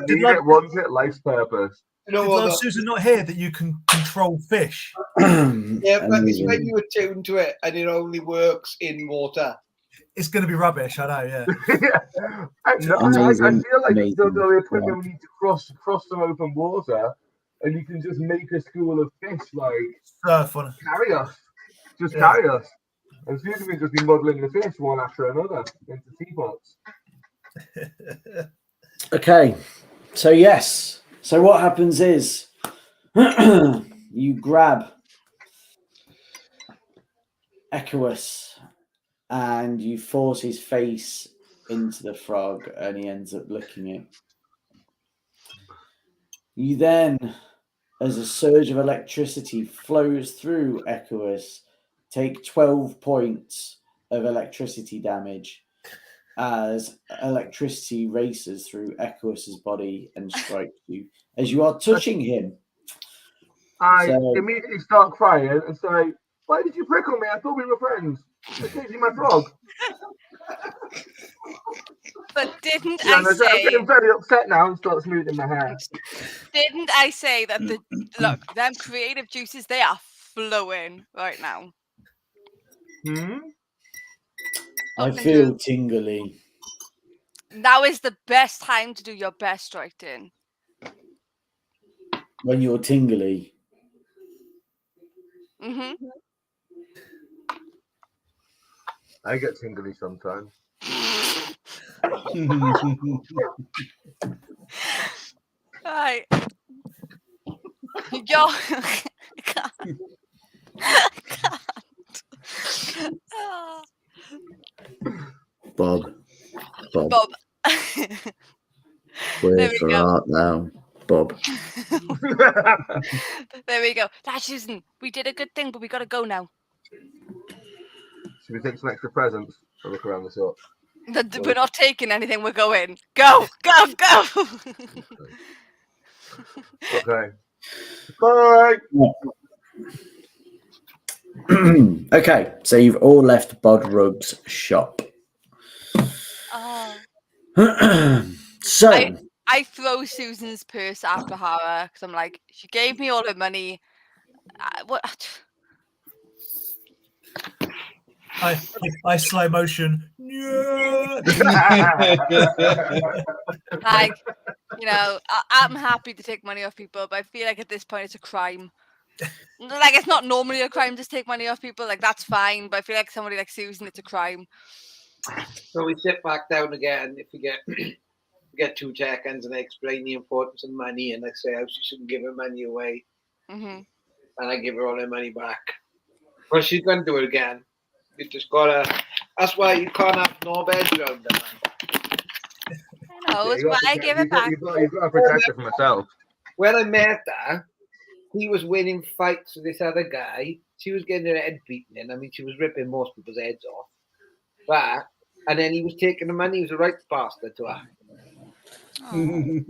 Speaker 4: Did it wants it life's purpose.
Speaker 6: You know what? Susan not here that you can control fish.
Speaker 3: Yeah, but it's when you attune to it and it only works in water.
Speaker 6: It's going to be rubbish, I know, yeah.
Speaker 4: I feel like the equipment we need to cross some open water and you can just make a school of fish, like,
Speaker 6: surf on.
Speaker 4: Carry us. Just carry us. And Susan will just be muddling the fish one after another into teapots.
Speaker 1: Okay. So, yes. So what happens is you grab Echous and you force his face into the frog and he ends up licking it. You then, as a surge of electricity flows through Echous, take 12 points of electricity damage as electricity races through Echous's body and strikes you as you are touching him.
Speaker 4: I immediately start crying and say, "Why did you prickle me? I thought we were friends. I gave you my frog."
Speaker 5: But didn't
Speaker 4: I'm
Speaker 5: I say...
Speaker 4: getting very upset now and start smoothing my hair.
Speaker 5: Didn't I say that look, them creative juices, they are flowing right now.
Speaker 1: I feel tingly.
Speaker 5: Now is the best time to do your best writing.
Speaker 1: When you're tingly.
Speaker 5: Mm-hmm.
Speaker 4: I get tingly sometimes.
Speaker 5: Right. Yo. I can't. Ah,
Speaker 1: Bob.
Speaker 5: Bob.
Speaker 1: Where
Speaker 5: There we
Speaker 1: for
Speaker 5: go.
Speaker 1: art now, Bob?
Speaker 5: There we go. That Susan, we did a good thing, but we gotta go now.
Speaker 4: Should we take some extra presents and look around the shop?
Speaker 5: We're not taking anything. We're going. Go, go, go.
Speaker 4: Okay. Bye.
Speaker 1: Okay, so you've all left Bod Rug's shop.
Speaker 5: Oh.
Speaker 1: So
Speaker 5: I throw Susan's purse after her because I'm like, she gave me all her money. What?
Speaker 6: I slow motion. Yeah.
Speaker 5: Like, you know, I'm happy to take money off people, but I feel like at this point it's a crime. Like, it's not normally a crime to take money off people. Like, that's fine, but I feel like somebody like Susan, it's a crime.
Speaker 3: So we sit back down again if we get 2 seconds, and I explain the importance of money, and I say how she shouldn't give her money away,
Speaker 5: Mm-hmm.
Speaker 3: and I give her all her money back. Well, she's gonna do it again. You just gotta. That's why you can't have no beds around her, man.
Speaker 5: I know, it's why I give it back.
Speaker 4: You've got to protect her from herself.
Speaker 3: When I met her, he was winning fights with this other guy. She was getting her head beaten in. I mean, she was ripping most people's heads off. And then he was taking the money. He was a right bastard to her.
Speaker 5: Oh.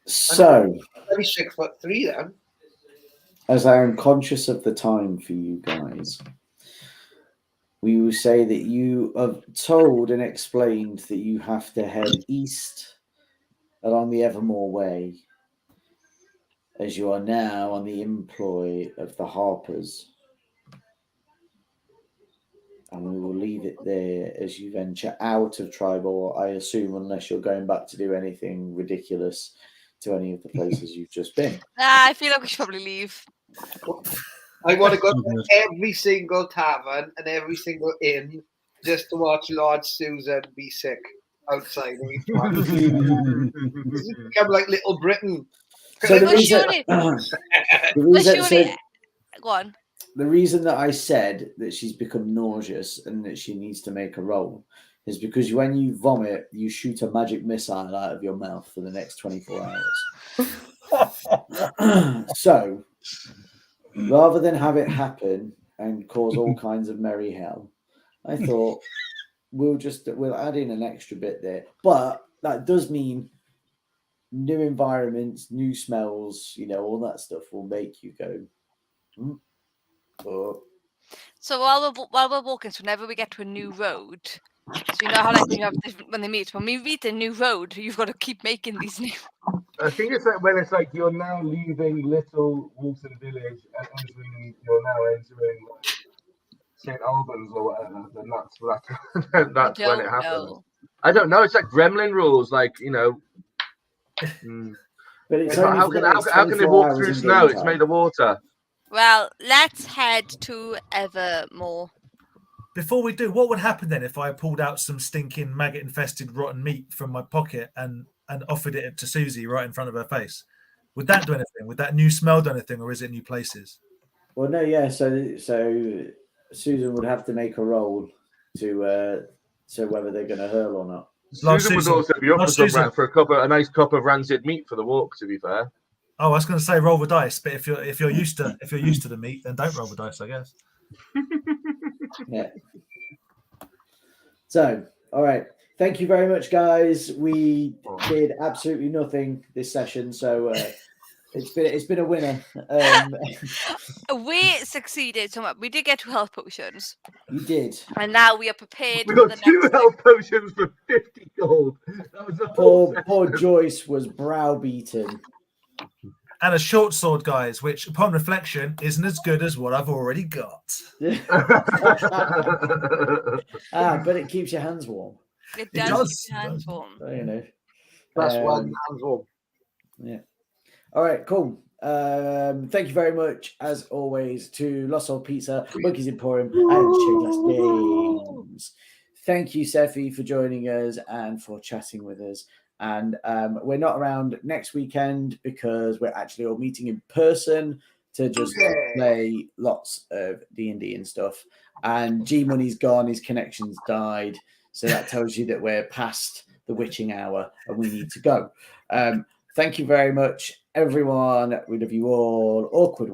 Speaker 1: So,
Speaker 3: Maybe 6'3" then.
Speaker 1: as I am conscious of the time for you guys, we will say that you have told and explained that you have to head east along the Evermore Way, as you are now on the employ of the Harpers. And we will leave it there as you venture out of Triboar, I assume, unless you're going back to do anything ridiculous to any of the places you've just been.
Speaker 5: I feel like we should probably leave.
Speaker 3: I want to go to every single tavern and every single inn just to watch Lord Susan be sick outside of each one. This has become like Little Britain.
Speaker 1: So the
Speaker 5: Well,
Speaker 1: reason,
Speaker 5: surely-
Speaker 1: the
Speaker 5: Well,
Speaker 1: reason,
Speaker 5: surely- Go on.
Speaker 1: the reason that I said that she's become nauseous and that she needs to make a roll is because when you vomit, you shoot a magic missile out of your mouth for the next 24 hours. So, rather than have it happen and cause all kinds of merry hell, I thought we'll add in an extra bit there. But that does mean new environments, new smells, all that stuff will make you go, oh.
Speaker 5: So while we're walking, so whenever we get to a new road, so you know how like when they meet, when we meet a new road, you've got to keep making these new.
Speaker 4: I think it's like when it's like you're now leaving Little Walton Village and you're now entering like St. Albans or whatever. Then that's when it happens.
Speaker 5: Know.
Speaker 4: I don't know. It's like gremlin rules, like
Speaker 1: But it's
Speaker 4: how can they walk through snow? It's made of water.
Speaker 5: Well, let's head to Evermore.
Speaker 6: Before we do, what would happen then if I pulled out some stinking maggot-infested rotten meat from my pocket and offered it to Susie right in front of her face? Would that do anything? Would that new smell do anything, or is it new places?
Speaker 1: Well, no, yeah. So Susan would have to make a roll to so whether they're going to hurl or not.
Speaker 4: Susan would also be up for a nice cup of rancid meat for the walk. To be fair.
Speaker 6: Oh, I was going to say roll the dice, but if you're used to the meat, then don't roll the dice, I guess.
Speaker 1: Yeah. So, all right. Thank you very much, guys. We did absolutely nothing this session, so it's been a winner.
Speaker 5: We succeeded so much. We did get 2 health potions.
Speaker 1: You did.
Speaker 5: And now we are prepared.
Speaker 4: We
Speaker 5: for
Speaker 4: got
Speaker 5: the
Speaker 4: 2
Speaker 5: next
Speaker 4: health potions for 50 gold. That was a
Speaker 1: poor Joyce was browbeaten.
Speaker 6: And a short sword, guys, which upon reflection isn't as good as what I've already got.
Speaker 1: But it keeps your hands warm.
Speaker 5: It
Speaker 6: does.
Speaker 5: keep your hands warm.
Speaker 1: So,
Speaker 3: That's why the hands warm.
Speaker 1: Yeah. All right, cool. Thank you very much, as always, to Lost Soul Pizza, Monkey's Emporium, and Shakeless Games. Thank you, Sephi, for joining us and for chatting with us. And we're not around next weekend because we're actually all meeting in person to just play lots of D&D and stuff. And G Money's gone, his connection's died. So that tells you that we're past the witching hour and we need to go. Thank you very much, everyone. We love you all. Awkward